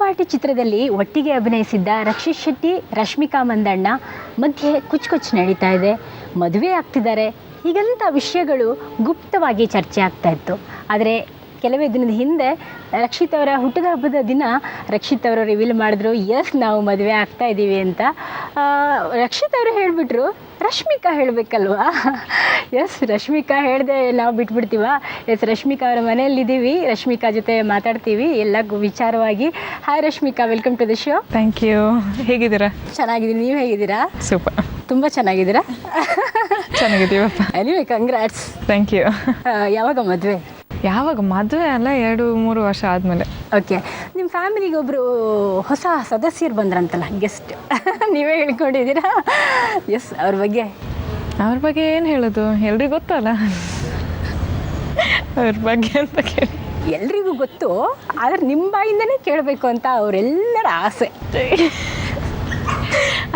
ಕಿರಿಕ್ ಚಿತ್ರದಲ್ಲಿ ಒಟ್ಟಿಗೆ ಅಭಿನಯಿಸಿದ್ದ ರಕ್ಷಿತ್ ಶೆಟ್ಟಿ, ರಶ್ಮಿಕಾ ಮಂದಣ್ಣ ಮಧ್ಯೆ ಕುಚ್ ನಡೀತಾ ಇದೆ, ಮದುವೆ ಆಗ್ತಿದ್ದಾರೆ, ಹೀಗಂಥ ವಿಷಯಗಳು ಗುಪ್ತವಾಗಿ ಚರ್ಚೆ ಆಗ್ತಾ ಇತ್ತು. ಆದರೆ ಕೆಲವೇ ದಿನದ ಹಿಂದೆ ರಕ್ಷಿತ್ ಅವರ ಹುಟ್ಟಿದ ಹಬ್ಬದ ದಿನ ರಕ್ಷಿತ್ ಅವರು ರಿವೀಲ್ ಮಾಡಿದ್ರು, ಎಸ್ ನಾವು ಮದುವೆ ಆಗ್ತಾ ಇದ್ದೀವಿ ಅಂತ. ರಕ್ಷಿತ್ ಅವರು ಹೇಳಿಬಿಟ್ರು, ರಶ್ಮಿಕಾ ಹೇಳಬೇಕಲ್ವಾ? ಎಸ್, ರಶ್ಮಿಕಾ ಹೇಳಿದೆ ನಾವು ಬಿಟ್ಬಿಡ್ತೀವ? ಎಸ್, ರಶ್ಮಿಕಾ ಅವರ ಮನೆಯಲ್ಲಿದ್ದೀವಿ, ರಶ್ಮಿಕಾ ಜೊತೆ ಮಾತಾಡ್ತೀವಿ ಎಲ್ಲ ವಿಚಾರವಾಗಿ. Hi Rashmika, welcome to the show. Thank you. ಹೇಗಿದ್ದೀರಾ? ಚೆನ್ನಾಗಿದ್ದೀನಿ, ನೀವು ಹೇಗಿದ್ದೀರಾ? ಸೂಪರ್. ತುಂಬ ಚೆನ್ನಾಗಿದ್ದೀರಾ? ಚೆನ್ನಾಗಿದ್ದೀವಪ್ಪ. Anyway, congrats. Thank you. ಯಾವಾಗ ಮದುವೆ? ಯಾವಾಗ ಮದುವೆ ಅಲ್ಲ, 2-3 ವರ್ಷ ಆದಮೇಲೆ. ಓಕೆ, ನಿಮ್ಮ ಫ್ಯಾಮಿಲಿಗೆ ಒಬ್ಬರು ಹೊಸ ಸದಸ್ಯರು ಬಂದ್ರಂತಲ್ಲ, ಗೆಸ್ಟ್, ನೀವೇ ಹೇಳ್ಕೊಂಡಿದ್ದೀರಾ? ಎಸ್, ಅವ್ರ ಬಗ್ಗೆ ಏನು ಹೇಳೋದು, ಎಲ್ರಿಗೂ ಗೊತ್ತಲ್ಲ ಅವ್ರ ಬಗ್ಗೆ ಅಂತ ಕೇಳಿ. ಎಲ್ರಿಗೂ ಗೊತ್ತು, ಆದರೆ ನಿಮ್ಮ ಬಾಯಿಂದನೇ ಕೇಳಬೇಕು ಅಂತ ಅವರೆಲ್ಲರ ಆಸೆ.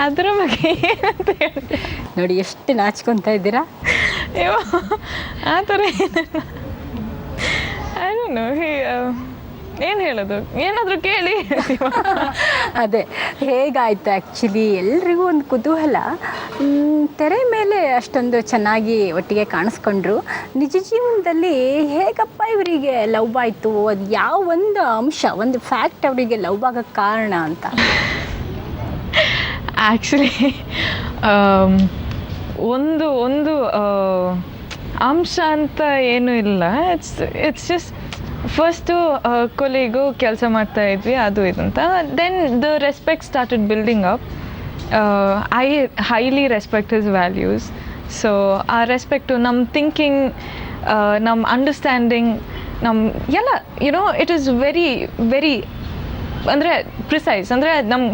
ಅದರ ಬಗ್ಗೆ ಏನಂತ ಹೇಳಿ ನೋಡಿ, ಎಷ್ಟು ನಾಚ್ಕೊತಾ ಇದ್ದೀರಾ. ಅಯ್ಯೋ, ಆ ಥರ ಏನೋ ಏನು ಹೇಳೋದು, ಏನಾದರೂ ಕೇಳಿ. ಅದೇ ಹೇಗಾಯಿತು ಆ್ಯಕ್ಚುಲಿ, ಎಲ್ರಿಗೂ ಒಂದು ಕುತೂಹಲ. ತೆರೆ ಮೇಲೆ ಅಷ್ಟೊಂದು ಚೆನ್ನಾಗಿ ಒಟ್ಟಿಗೆ ಕಾಣಿಸ್ಕೊಂಡ್ರು, ನಿಜ ಜೀವನದಲ್ಲಿ ಹೇಗಪ್ಪ ಇವರಿಗೆ ಲವ್ ಆಯಿತು? ಅದು ಯಾವ ಒಂದು ಅಂಶ, ಒಂದು ಫ್ಯಾಕ್ಟ್ ಅವರಿಗೆ ಲವ್ ಆಗೋಕ್ಕೆ ಕಾರಣ ಅಂತ? ಆ್ಯಕ್ಚುಲಿ ಒಂದು ಅಂಶ ಅಂತ ಏನೂ ಇಲ್ಲ. ಇಟ್ಸ್ ಜಸ್ಟ್ ಫಸ್ಟು ಕೊಲೆಗೂ ಕೆಲಸ ಮಾಡ್ತಾ ಇದ್ವಿ, ಅದು ಇದಂತ. Then the respect started building up. I highly respect his values. So ಆ ರೆಸ್ಪೆಕ್ಟು, ನಮ್ಮ ಥಿಂಕಿಂಗ್, ನಮ್ಮ ಅಂಡರ್ಸ್ಟ್ಯಾಂಡಿಂಗ್, ನಮ್ಮ ಎಲ್ಲ ಇಟ್ ಈಸ್ ವೆರಿ ವೆರಿ ಅಂದರೆ ಪ್ರಿಸೈಸ್. ಅಂದರೆ ನಮ್ಮ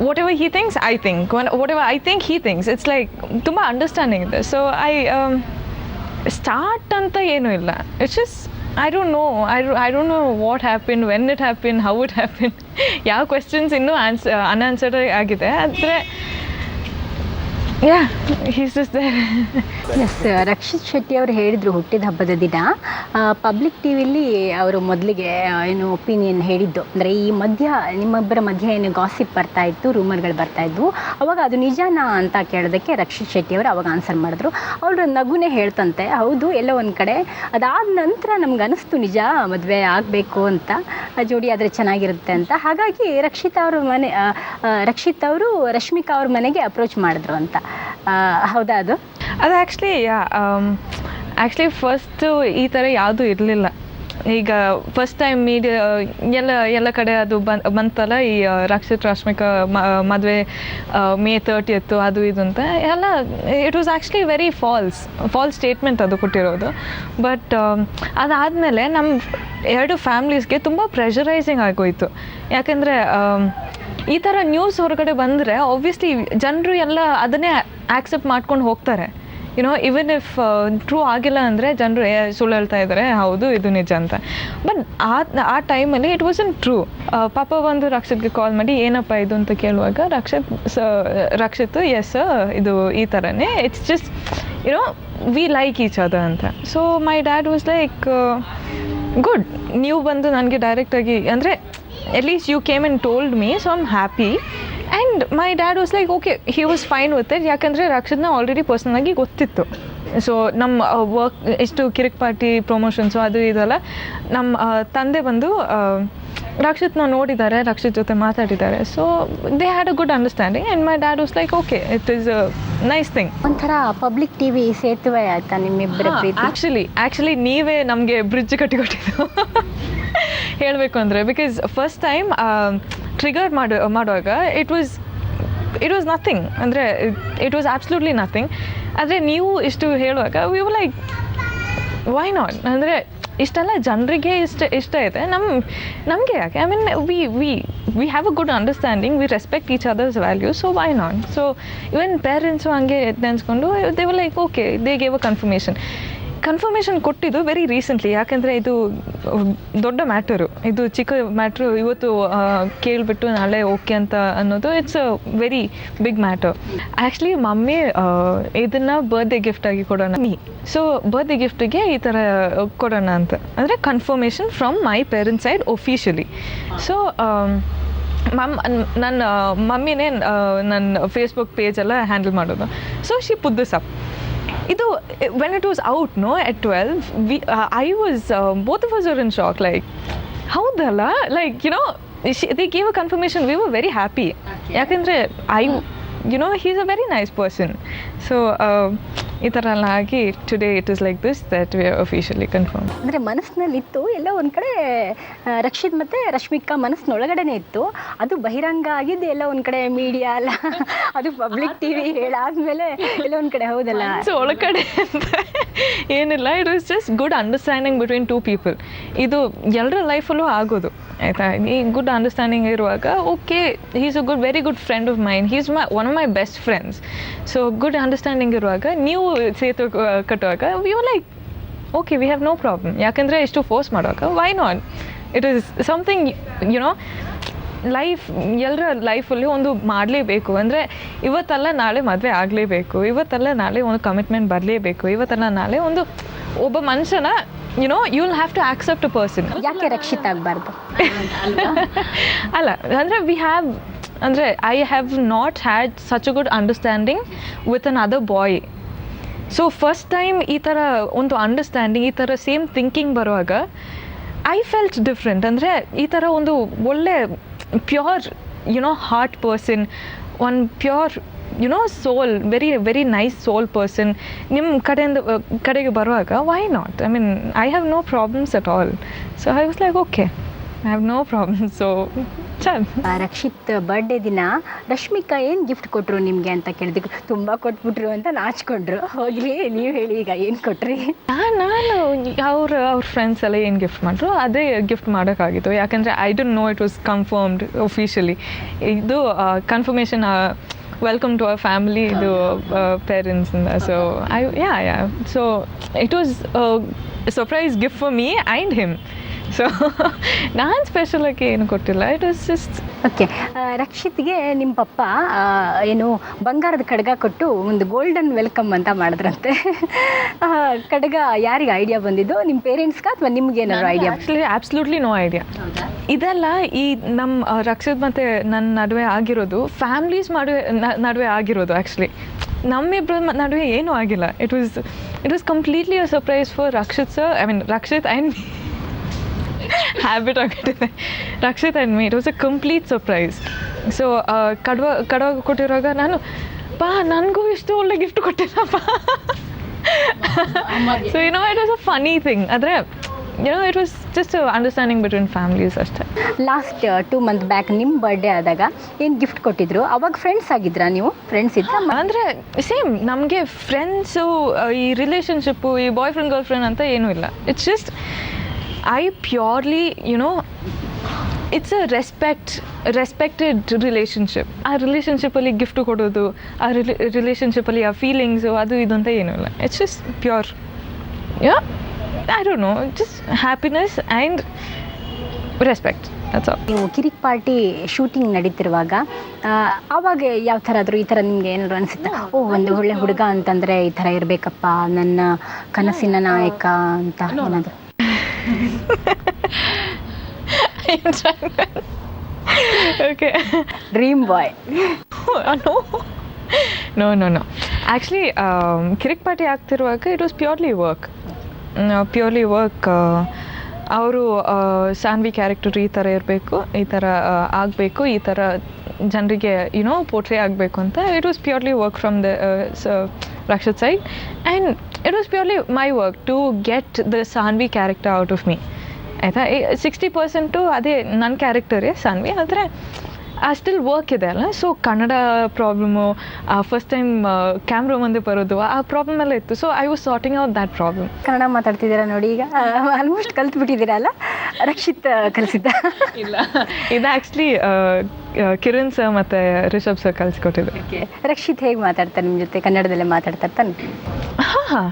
whatever he thinks, I think. Whatever I think, he thinks. It's like ತುಂಬ understanding ಇದೆ. ಸೊ ಸ್ಟಾರ್ಟ್ ಅಂತ ಏನೂ ಇಲ್ಲ. It's just I don't know what happened, when it happened, how it happened. ಯಾವ questions ಇನ್ನೂ ಅನ್ಆನ್ಸರ್ಡ್ ಆಗಿದೆ. ಆದರೆ he's just there. Yes, Rakshit Shetty ಅವರು ಹೇಳಿದರು ಹುಟ್ಟಿದ ಹಬ್ಬದ ದಿನ ಪಬ್ಲಿಕ್ ಟಿ ವಿಲಿ ಅವರು ಮೊದಲಿಗೆ ಏನು ಒಪಿನಿಯನ್ ಹೇಳಿದ್ದು, ಅಂದರೆ ಈ ನಿಮ್ಮೊಬ್ಬರ ಮಧ್ಯೆ ಏನು ಗಾಸಿಪ್ ಬರ್ತಾಯಿತ್ತು, ರೂಮರ್ಗಳು ಬರ್ತಾಯಿದ್ವು, ಅವಾಗ ಅದು ನಿಜನಾ ಅಂತ ಕೇಳೋದಕ್ಕೆ ರಕ್ಷಿತ್ ಶೆಟ್ಟಿ ಅವರು ಅವಾಗ ಆನ್ಸರ್ ಮಾಡಿದ್ರು. ಅವರು ನಗುನೇ ಹೇಳ್ತಂತೆ, ಹೌದು ಎಲ್ಲೋ ಒಂದು ಕಡೆ. ಅದಾದ ನಂತರ ನಮ್ಗೆ ಅನಿಸ್ತು ನಿಜ ಮದುವೆ ಆಗಬೇಕು ಅಂತ, ಜೋಡಿ ಆದರೆ ಚೆನ್ನಾಗಿರುತ್ತೆ ಅಂತ. ಹಾಗಾಗಿ ರಕ್ಷಿತ್ ಅವರು ರಶ್ಮಿಕಾ ಅವ್ರ ಮನೆಗೆ ಅಪ್ರೋಚ್ ಮಾಡಿದ್ರು ಅಂತ. ಹೌದಾ? ಅದು ಆ್ಯಕ್ಚುಲಿ ಫಸ್ಟು ಈ ಥರ ಯಾವುದೂ ಇರಲಿಲ್ಲ. ಈಗ ಫಸ್ಟ್ ಟೈಮ್ ಮೀಡಿಯಾ ಎಲ್ಲ ಕಡೆ ಅದು ಬಂತಲ್ಲ, ಈ ರಕ್ಷಿತ್ ರಶ್ಮಿಕಾ ಮದುವೆ May 30th ಅದು ಇದು ಅಂತ ಎಲ್ಲ. It was actually very false statement ಅದು ಕೊಟ್ಟಿರೋದು. ಬಟ್ ಅದಾದಮೇಲೆ ನಮ್ಮ 2 ಫ್ಯಾಮ್ಲೀಸ್ಗೆ ತುಂಬ ಪ್ರೆಷರೈಸಿಂಗ್ ಆಗೋಯಿತು. ಯಾಕೆಂದರೆ ಈ ಥರ ನ್ಯೂಸ್ ಹೊರಗಡೆ ಬಂದರೆ ಆಬ್ವಿಯಸ್ಲಿ ಜನರು ಎಲ್ಲ ಅದನ್ನೇ ಆ್ಯಕ್ಸೆಪ್ಟ್ ಮಾಡ್ಕೊಂಡು ಹೋಗ್ತಾರೆ. ಇವನ್ ಇಫ್ ಟ್ರೂ ಆಗಿಲ್ಲ ಅಂದರೆ ಜನರು ಸುಳ್ಳು ಹೇಳ್ತಾ ಇದ್ದಾರೆ, ಹೌದು ಇದು ನಿಜ ಅಂತ. ಬಟ್ ಆ ಟೈಮಲ್ಲಿ ಇಟ್ ವಾಸನ್ ಟ್ರೂ. ಪಾಪ ಬಂದು ರಕ್ಷಿತ್ಗೆ ಕಾಲ್ ಮಾಡಿ ಏನಪ್ಪ ಇದು ಅಂತ ಕೇಳುವಾಗ ರಕ್ಷಿತ್ ಎಸ್ ಇದು ಈ ಥರನೇ, it's just we like each other ಅಂತ. So my dad was like good, ನೀವು ಬಂದು ನನಗೆ ಡೈರೆಕ್ಟಾಗಿ ಅಂದರೆ at least you came and told me, so I'm happy. And my dad was like, okay, he was fine with it. ಯಾಕಂದರೆ ರಕ್ಷಿತ್ನ already ಪರ್ಸನಲಾಗಿ ಗೊತ್ತಿತ್ತು. So ನಮ್ಮ work ಎಷ್ಟು ಕಿರಿಕ್ ಪಾರ್ಟಿ ಪ್ರಮೋಷನ್ಸು ಅದು ಇದೆಲ್ಲ, ನಮ್ಮ ತಂದೆ ಬಂದು ರಕ್ಷಿತ್ನ ನೋಡಿದ್ದಾರೆ, ರಕ್ಷಿತ್ ಜೊತೆ ಮಾತಾಡಿದ್ದಾರೆ. So they had a good understanding. And my dad was like, okay, it is a nice thing. ಒಂಥರ ಪಬ್ಲಿಕ್ ಟಿ ವಿ ಸೇತುವೆ ಆಯ್ತಾ ನಿಮ್ಮಿಬ್ಬರ ಪ್ರೀತಿ? ಆ್ಯಕ್ಚುಲಿ ನೀವೇ ನಮಗೆ ಬ್ರಿಡ್ಜ್ ಕಟ್ಟಿಕೊಟ್ಟಿದ್ದು ಹೇಳಬೇಕು ಅಂದರೆ. ಬಿಕಾಸ್ ಫಸ್ಟ್ ಟೈಮ್ ಟ್ರಿಗರ್ ಮಾಡುವಾಗ ಇಟ್ ವಾಸ್ ನಥಿಂಗ್, ಅಂದರೆ ಇಟ್ ವಾಸ್ ಆಬ್ಸಲ್ಯೂಟ್ಲಿ ನಥಿಂಗ್. ಆದರೆ ನೀವು ಇಷ್ಟು ಹೇಳುವಾಗ V were like, why not? ಅಂದರೆ ಇಷ್ಟೆಲ್ಲ ಜನರಿಗೆ ಇಷ್ಟ ಇದೆ, ನಮಗೆ ಯಾಕೆ? I mean we have a good understanding, V respect each other's values, so why not? So even parents ಹಂಗೆ ನೆನೆಸ್ಕೊಂಡು they were like, okay, they gave a confirmation. Confirmation ಕೊಟ್ಟಿದ್ದು ವೆರಿ ರೀಸೆಂಟ್ಲಿ, ಯಾಕೆಂದರೆ ಇದು ದೊಡ್ಡ ಮ್ಯಾಟರು, ಇದು ಚಿಕ್ಕ ಮ್ಯಾಟ್ರು. ಇವತ್ತು ಕೇಳಿಬಿಟ್ಟು ನಾಳೆ ಓಕೆ ಅಂತ ಅನ್ನೋದು it's a very big matter. Actually mummy ಇದನ್ನು ಬರ್ತ್ಡೇ ಗಿಫ್ಟಾಗಿ ಕೊಡೋಣ, ಸೊ ಬರ್ತ್ಡೇ ಗಿಫ್ಟಿಗೆ ಈ ಥರ ಕೊಡೋಣ ಅಂತ, ಅಂದರೆ confirmation from my parents side officially. So ನನ್ನ ಮಮ್ಮಿನೇ ನನ್ನ ಫೇಸ್ಬುಕ್ ಪೇಜೆಲ್ಲ ಹ್ಯಾಂಡಲ್ ಮಾಡೋದು. So she put this up. ಇದು when it was out no at 12 I was both of us are in shock, like ಹೌದಲ್ಲ, like they gave a confirmation. We were very happy, ಯಾಕೆಂದರೆ he is a very nice person. So ಈ ಥರ ಎಲ್ಲ ಆಗಿ today it is like this that we are officially confirm. ಅಂದರೆ ಮನಸ್ಸಿನಲ್ಲಿತ್ತು ಎಲ್ಲ ಒಂದು ಕಡೆ, ರಕ್ಷಿತ್ ಮತ್ತು ರಶ್ಮಿಕಾ ಮನಸ್ಸಿನೊಳಗಡೆನೇ ಇತ್ತು, ಅದು ಬಹಿರಂಗ ಆಗಿದ್ದು ಎಲ್ಲ ಒಂದು ಕಡೆ ಮೀಡಿಯಾ ಅಲ್ಲ, ಅದು ಪಬ್ಲಿಕ್ ಟಿ ವಿ ಹೇಳಾದ್ಮೇಲೆ ಎಲ್ಲ ಒಂದು ಕಡೆ. ಹೌದಲ್ಲ, ಸೊ ಒಳಗಡೆ ಅಂತ ಏನಿಲ್ಲ, it was just good understanding between two people. ಇದು ಎಲ್ಲರ ಲೈಫಲ್ಲೂ ಆಗೋದು, ಆಯಿತಾ. ಈ ಗುಡ್ ಅಂಡರ್ಸ್ಟ್ಯಾಂಡಿಂಗ್ ಇರುವಾಗ okay, is a very good friend of mind, he's one of my best friends. So good understanding ಇರುವಾಗ ನೀವು ಸೇತು ಕಟ್ಟುವಾಗ we are like okay, we have no problem. ಯಾಕೆಂದರೆ ಇಷ್ಟು ಫೋರ್ಸ್ ಮಾಡುವಾಗ why not, it is something life, ಎಲ್ಲರ ಲೈಫಲ್ಲಿ ಒಂದು ಮಾಡಲೇಬೇಕು. ಅಂದರೆ ಇವತ್ತಲ್ಲ ನಾಳೆ ಮದುವೆ ಆಗಲೇಬೇಕು, ಇವತ್ತಲ್ಲ ನಾಳೆ ಒಂದು ಕಮಿಟ್ಮೆಂಟ್ ಬರಲೇಬೇಕು, ಇವತ್ತಲ್ಲ ನಾಳೆ ಒಂದು ಒಬ್ಬ ಮನುಷ್ಯನ you will have to accept a person. ಯಾಕೆ ರಕ್ಷಿತ್ ಆಗಬಾರ್ದು ಅಲ್ಲ, ಅಂದರೆ I have not had such a good understanding with another boy. So first time ಈ ಥರ ಒಂದು ಅಂಡರ್ಸ್ಟ್ಯಾಂಡಿಂಗ್, ಈ ಥರ ಸೇಮ್ ಥಿಂಕಿಂಗ್ ಬರುವಾಗ ಐ ಫೆಲ್ಟ್ ಡಿಫ್ರೆಂಟ್. ಅಂದರೆ ಈ ಥರ ಒಂದು ಒಳ್ಳೆ pure heart person, one pure soul, very very nice soul person ನಿಮ್ಮ ಕಡೆಗೆ ಬರುವಾಗ why not, I mean I have no problems at all. So I was like okay, I have no problem. So Rakshit birthday ದಿನ ರಶ್ಮಿಕಾ ಏನು gift ಕೊಟ್ಟರು ನಿಮಗೆ ಅಂತ ಕೇಳಿದ್ರು, ತುಂಬ ಕೊಟ್ಬಿಟ್ರು ಅಂತ ನಾಚ್ಕೊಂಡ್ರು. ಹೋಗಿ ನೀವು ಹೇಳಿ ಈಗ ಏನು ಕೊಟ್ರಿ? ನಾನು ಅವ್ರ ಫ್ರೆಂಡ್ಸ್ ಎಲ್ಲ ಏನು ಗಿಫ್ಟ್ ಮಾಡಿದ್ರು ಅದೇ ಗಿಫ್ಟ್ ಮಾಡೋಕ್ಕಾಗಿತ್ತು, ಯಾಕಂದರೆ I don't know it was confirmed officially. ಇದು confirmation welcome to our family, ಇದು ಪೇರೆಂಟ್ಸಿಂದ. So so it was surprise gift for me and him. So ನಾನು ಸ್ಪೆಷಲಾಗಿ ಏನು ಕೊಟ್ಟಿಲ್ಲ, ಇಟ್ ವಾಸ್ ಜಸ್ಟ್ ಓಕೆ. ರಕ್ಷಿತ್ಗೆ ನಿಮ್ಮ ಪಪ್ಪ ಏನು ಬಂಗಾರದ ಕಡ್ಗ ಕೊಟ್ಟು ಒಂದು ಗೋಲ್ಡನ್ ವೆಲ್ಕಮ್ ಅಂತ ಮಾಡಿದ್ರಂತೆ. ಕಡ್ಗ ಯಾರಿಗೆ ಐಡಿಯಾ ಬಂದಿದ್ದು, ನಿಮ್ಮ ಪೇರೆಂಟ್ಸ್ಗೆ ಅಥವಾ ನಿಮ್ಗೇನಾದ್ರು idea? Actually absolutely no idea. ಇದೆಲ್ಲ ಈ ನಮ್ಮ ರಕ್ಷಿತ್ ಮತ್ತು ನನ್ನ ನಡುವೆ ಆಗಿರೋದು ಫ್ಯಾಮ್ಲೀಸ್ ನಡುವೆ ಆಗಿರೋದು. ಆ್ಯಕ್ಚುಲಿ ನಮ್ಮಿಬ್ಬರ ನಡುವೆ ಏನೂ ಆಗಿಲ್ಲ. It was completely a surprise for Rakshit sir, I mean Rakshit and me. Habit ಆಗಿಬಿಟ್ಟಿದೆ, Rakshit and me. It was a complete surprise. So ಕಡವ ಕೊಟ್ಟಿರುವಾಗ ನಾನು ನನಗೂ ಇಷ್ಟು ಒಳ್ಳೆ ಗಿಫ್ಟ್ ಕೊಟ್ಟಿಲ್ಲಪ್ಪ. So it was a funny thing. ಆದರೆ it was just understanding between families ಅಷ್ಟೇ. ಲಾಸ್ಟ್ 2 ಮಂತ್ ಬ್ಯಾಕ್ ನಿಮ್ಮ ಬರ್ಡೇ ಆದಾಗ ಏನು ಗಿಫ್ಟ್ ಕೊಟ್ಟಿದ್ರು? ಅವಾಗ ಫ್ರೆಂಡ್ಸ್ ಆಗಿದ್ರಾ ನೀವು? ಫ್ರೆಂಡ್ಸ್ ಇದ್ದ? ಅಂದರೆ ಸೇಮ್ ನಮಗೆ ಫ್ರೆಂಡ್ಸು, ಈ ರಿಲೇಷನ್ಶಿಪ್ಪು, ಈ ಬಾಯ್ ಫ್ರೆಂಡ್ ಗರ್ಲ್ ಫ್ರೆಂಡ್ ಅಂತ ಏನೂ ಇಲ್ಲ. It's just I purely, it's a respected relationship. ಆ ರಿಲೇಷನ್ಶಿಪ್ಪಲ್ಲಿ ಗಿಫ್ಟ್ ಕೊಡೋದು, ಆ ರಿಲೇಷನ್ಶಿಪ್ಪಲ್ಲಿ ಆ ಫೀಲಿಂಗ್ಸು ಅದು ಇದು ಅಂತ ಏನೂ ಇಲ್ಲ. It's just pure, I don't no, just happiness and respect, that's all. ನೀವು ಕಿರಿಕ್ ಪಾರ್ಟಿ ಶೂಟಿಂಗ್ ನಡೀತಿರುವಾಗ ಆವಾಗ ಯಾವ ಥರ ಆದರೂ ಈ ಥರ ನಿಮಗೆ ಏನಾದ್ರು ಅನಿಸುತ್ತಾ, ಒಂದು ಒಳ್ಳೆ ಹುಡುಗ ಅಂತಂದರೆ ಈ ಥರ ಇರಬೇಕಪ್ಪ, ನನ್ನ ಕನಸಿನ ನಾಯಕ ಅಂತ ಏನಾದರೂ? Okay. Dream boy. No. Actually, Kirik Party ಆಗ್ತಿರುವಾಗ ಇಟ್ ವಾಸ್ ಪ್ಯೂರ್ಲಿ ವರ್ಕ್. ಅವರು ಸಾನ್ವಿ ಕ್ಯಾರೆಕ್ಟರ್ ಈ ಥರ ಇರಬೇಕು, ಈ ಥರ ಆಗಬೇಕು, ಈ ಥರ ಜನರಿಗೆ ಪೋರ್ಟ್ರೇ ಆಗಬೇಕು ಅಂತ. It was purely work from the Rakshit side, and it was purely my work to get the Sanvi character out of me. ಆಯಿತಾ, 60% ಅದೇ ನನ್ನ ಕ್ಯಾರೆಕ್ಟರೇ ಸಾನ್ವಿ, ಆದರೆ ಸ್ಟಿಲ್ ವರ್ಕ್ ಇದೆ ಅಲ್ಲ. So Kannada problem, first time camera ಮುಂದೆ ಬರೋದು, ಆ ಪ್ರಾಬ್ಲಮ್ ಎಲ್ಲ ಇತ್ತು. So I was sorting out that problem. Kannada ಮಾತಾಡ್ತಿದ್ದೀರಾ ನೋಡಿ, ಈಗ ಆಲ್ಮೋಸ್ಟ್ ಕಲ್ತ್ಬಿಟ್ಟಿದ್ದೀರಲ್ಲ. ರಕ್ಷಿತ್ ಕಲಿಸಿದ್ದ? ಇಲ್ಲ, ಇದು ಆ್ಯಕ್ಚುಲಿ ಕಿರಣ್ ಸರ್ ಮತ್ತು ರಿಷಬ್ ಸರ್ ಕಲಿಸ್ಕೊಟ್ಟಿದ್ರು. ರಕ್ಷಿತ್ ಹೇಗೆ ಮಾತಾಡ್ತಾರೆ ನಿಮ್ಮ ಜೊತೆ? ಕನ್ನಡದಲ್ಲೇ ಮಾತಾಡ್ತಾರೆ ತಾನೆ? ಹಾಂ,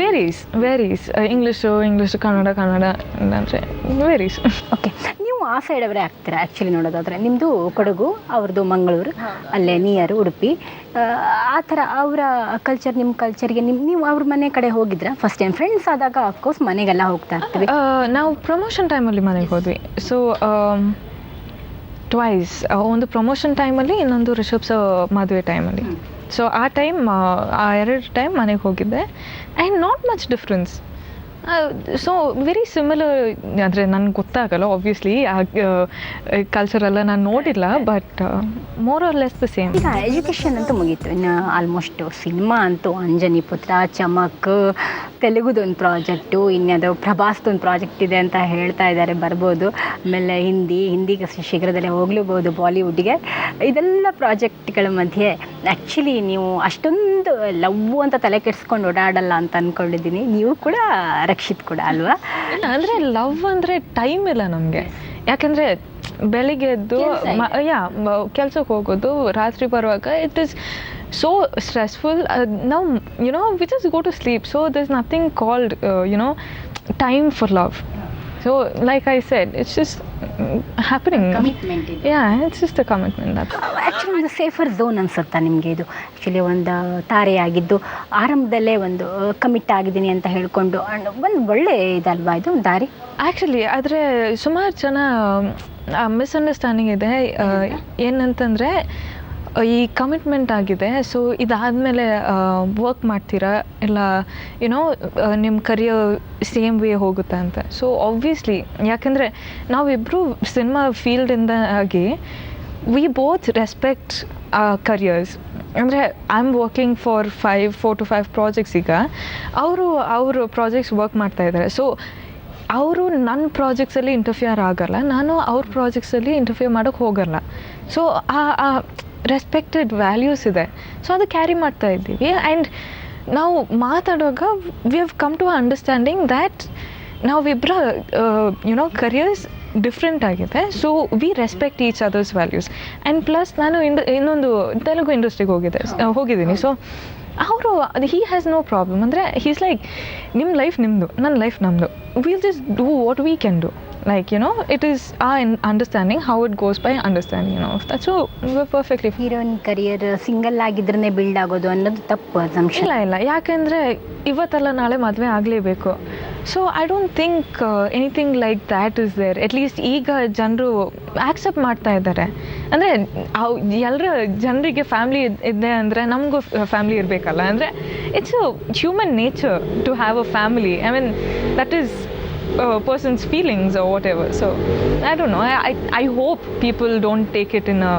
ವೇರೀಸ್ ಇಂಗ್ಲೀಷು ಕನ್ನಡ ಅಂದರೆ ವೇರೀಸ್. ಓಕೆ, ನೀವು ಆ ಸೈಡವರೇ ಆಗ್ತೀರಾ ಆ್ಯಕ್ಚುಲಿ ನೋಡೋದಾದರೆ. ನಿಮ್ಮದು ಕೊಡಗು, ಅವ್ರದ್ದು ಮಂಗಳೂರು, ಅಲ್ಲೇ ನಿಯರ್ ಉಡುಪಿ. ಆ ಥರ ಅವರ ಕಲ್ಚರ್ ನಿಮ್ಮ ಕಲ್ಚರ್ಗೆ ನೀವು ಅವ್ರ ಮನೆ ಕಡೆ ಹೋಗಿದ್ರಾ ಫಸ್ಟ್ ಟೈಮ್? ಫ್ರೆಂಡ್ಸ್ ಆದಾಗ ಅಫ್ಕೋರ್ಸ್ ಮನೆಗೆಲ್ಲ ಹೋಗ್ತಾ ಇರ್ತೀವಿ. ನಾವು ಪ್ರಮೋಷನ್ ಟೈಮಲ್ಲಿ ಮನೆಗೆ ಹೋದ್ವಿ. ಸೊ ಟ್ವೈಸ್, ಒಂದು ಪ್ರಮೋಷನ್ ಟೈಮಲ್ಲಿ, ಇನ್ನೊಂದು ರಿಷಬ್ಸ್ ಮದುವೆ ಟೈಮಲ್ಲಿ. ಸೊ ಆ ಎರಡು ಟೈಮ್ ಮನೆಗೆ ಹೋಗಿದ್ದೆ. And not much difference. So very similar. ಅಂದರೆ ನನಗೆ ಗೊತ್ತಾಗಲ್ಲ ಆಬ್ವಿಯಸ್ಲಿ, ಕಲ್ಚರೆಲ್ಲ ನಾನು ನೋಡಿಲ್ಲ, but more or less the same. ಈಗ ಎಜುಕೇಷನ್ ಅಂತೂ ಮುಗೀತು, ಇನ್ನು ಆಲ್ಮೋಸ್ಟ್ ಸಿನಿಮಾ ಅಂತೂ ಅಂಜನಿ ಪುತ್ರ, ಚಮಕ್, ತೆಲುಗುದೊಂದು ಪ್ರಾಜೆಕ್ಟು, ಇನ್ಯಾವುದೋ ಪ್ರಭಾಸ್ದೊಂದು ಪ್ರಾಜೆಕ್ಟ್ ಇದೆ ಅಂತ ಹೇಳ್ತಾ ಇದ್ದಾರೆ, ಬರ್ಬೋದು. ಆಮೇಲೆ ಹಿಂದಿಗೆ ಶೀಘ್ರದಲ್ಲೇ ಹೋಗ್ಲೂಬೋದು ಬಾಲಿವುಡ್ಗೆ. ಇದೆಲ್ಲ ಪ್ರಾಜೆಕ್ಟ್ಗಳ ಮಧ್ಯೆ ಆ್ಯಕ್ಚುಲಿ ನೀವು ಅಷ್ಟೊಂದು ಲವ್ ಅಂತ ತಲೆ ಕೆಡಿಸ್ಕೊಂಡು ಓಡಾಡಲ್ಲ ಅಂತ ಅಂದ್ಕೊಂಡಿದ್ದೀನಿ. ನೀವು ಕೂಡ ರಕ್ಷಿತ್ ಕೂಡ ಅಲ್ವಾ? ಅಂದರೆ ಲವ್ ಅಂದರೆ ಟೈಮ್ ಇಲ್ಲ ನಮಗೆ. ಯಾಕೆಂದರೆ ಬೆಳಿಗ್ಗೆ ಎದ್ದು ಕೆಲ್ಸಕ್ಕೆ ಹೋಗೋದು, ರಾತ್ರಿ ಬರುವಾಗ it is so stressful. Now we just go to sleep, so there's nothing called time for love. So like I said, it's just happening. Commitment ಇದೆ. It's just a commitment. That's actually ಒಂದು safer zone ಅನ್ಸುತ್ತಾ ನಿಮಗೆ ಇದು? Actually ಒಂದು ತಾರೆಯಾಗಿದ್ದು ಆರಂಭದಲ್ಲೇ ಒಂದು commit ಆಗಿದ್ದೀನಿ ಅಂತ ಹೇಳ್ಕೊಂಡು ಒಂದು ಒಳ್ಳೆ ಇದಲ್ವಾ ಇದು ದಾರಿ? ಆ್ಯಕ್ಚುಲಿ ಆದರೆ ಸುಮಾರು ಜನ ಮಿಸ್ಅಂಡರ್ಸ್ಟ್ಯಾಂಡಿಂಗ್ ಇದೆ. ಏನಂತಂದರೆ ಈ ಕಮಿಟ್ಮೆಂಟ್ ಆಗಿದೆ, ಸೊ ಇದಾದಮೇಲೆ ವರ್ಕ್ ಮಾಡ್ತೀರಾ ಇಲ್ಲ ನಿಮ್ಮ ಕರಿಯರ್ ಸೇಮ್ ವೇ ಹೋಗುತ್ತೆ ಅಂತ. ಸೊ ಆಬ್ವಿಯಸ್ಲಿ, ಯಾಕೆಂದರೆ ನಾವಿಬ್ಬರು ಸಿನಿಮಾ ಫೀಲ್ಡಿಂದ ಆಗಿ ವಿ ಬೋತ್ ರೆಸ್ಪೆಕ್ಟ್ ಕರಿಯರ್ಸ್. ಅಂದರೆ I am working for 4 to 5 projects. ಈಗ ಅವರು ಪ್ರಾಜೆಕ್ಟ್ಸ್ ವರ್ಕ್ ಮಾಡ್ತಾಯಿದ್ದಾರೆ. ಸೊ ಅವರು ನನ್ನ ಪ್ರಾಜೆಕ್ಟ್ಸಲ್ಲಿ ಇಂಟರ್ಫಿಯರ್ ಆಗಲ್ಲ, ನಾನು ಅವ್ರ ಪ್ರಾಜೆಕ್ಟ್ಸಲ್ಲಿ ಇಂಟರ್ಫಿಯರ್ ಮಾಡೋಕ್ಕೆ ಹೋಗಲ್ಲ. ಸೊ ಆ ರೆಸ್ಪೆಕ್ಟೆಡ್ ವ್ಯಾಲ್ಯೂಸ್ ಇದೆ. ಸೊ ಅದು ಕ್ಯಾರಿ ಮಾಡ್ತಾ ಇದ್ದೀವಿ. ಆ್ಯಂಡ್ ನಾವು ಮಾತಾಡುವಾಗ we have come to understanding that ನಾವಿಬ್ಬರ ಕರಿಯರ್ಸ್ ಡಿಫ್ರೆಂಟ್ ಆಗಿದೆ. So we respect each other's values. And plus ನಾನು ಇನ್ನೊಂದು ತೆಲುಗು ಇಂಡಸ್ಟ್ರಿಗೆ ಹೋಗಿದ್ದೀನಿ. ಸೊ ಅವರು ಹಿ ಹ್ಯಾಸ್ ನೋ ಪ್ರಾಬ್ಲಮ್. ಅಂದರೆ ಹೀಸ್ ಲೈಕ್, ನಿಮ್ಮ ಲೈಫ್ ನಿಮ್ಮದು, ನನ್ನ ಲೈಫ್ ನಮ್ಮದು, will just do what we can do. Like it is our understanding, how it goes by understanding, that's so we're perfectly. Heroine career single ಆಗಿದ್ರೇ build ಆಗೋದು ಅನ್ನೋದು ತಪ್ಪು assumption. ಇಲ್ಲ, ಯಾಕೆಂದರೆ ಇವತ್ತೆಲ್ಲ ನಾಳೆ ಮದುವೆ ಆಗಲೇಬೇಕು. So I don't think anything like that is there. At least ಈಗ ಜನರು ಆಕ್ಸೆಪ್ಟ್ ಮಾಡ್ತಾ ಇದ್ದಾರೆ. ಅಂದರೆ ಎಲ್ಲರ ಜನರಿಗೆ ಫ್ಯಾಮ್ಲಿ ಇದೆ ಅಂದರೆ ನಮಗೂ ಫ್ಯಾಮ್ಲಿ ಇರಬೇಕಲ್ಲ. ಅಂದರೆ it's a human nature to have a family. I mean that is person's feelings or whatever. So I don't know, I hope people don't take it in a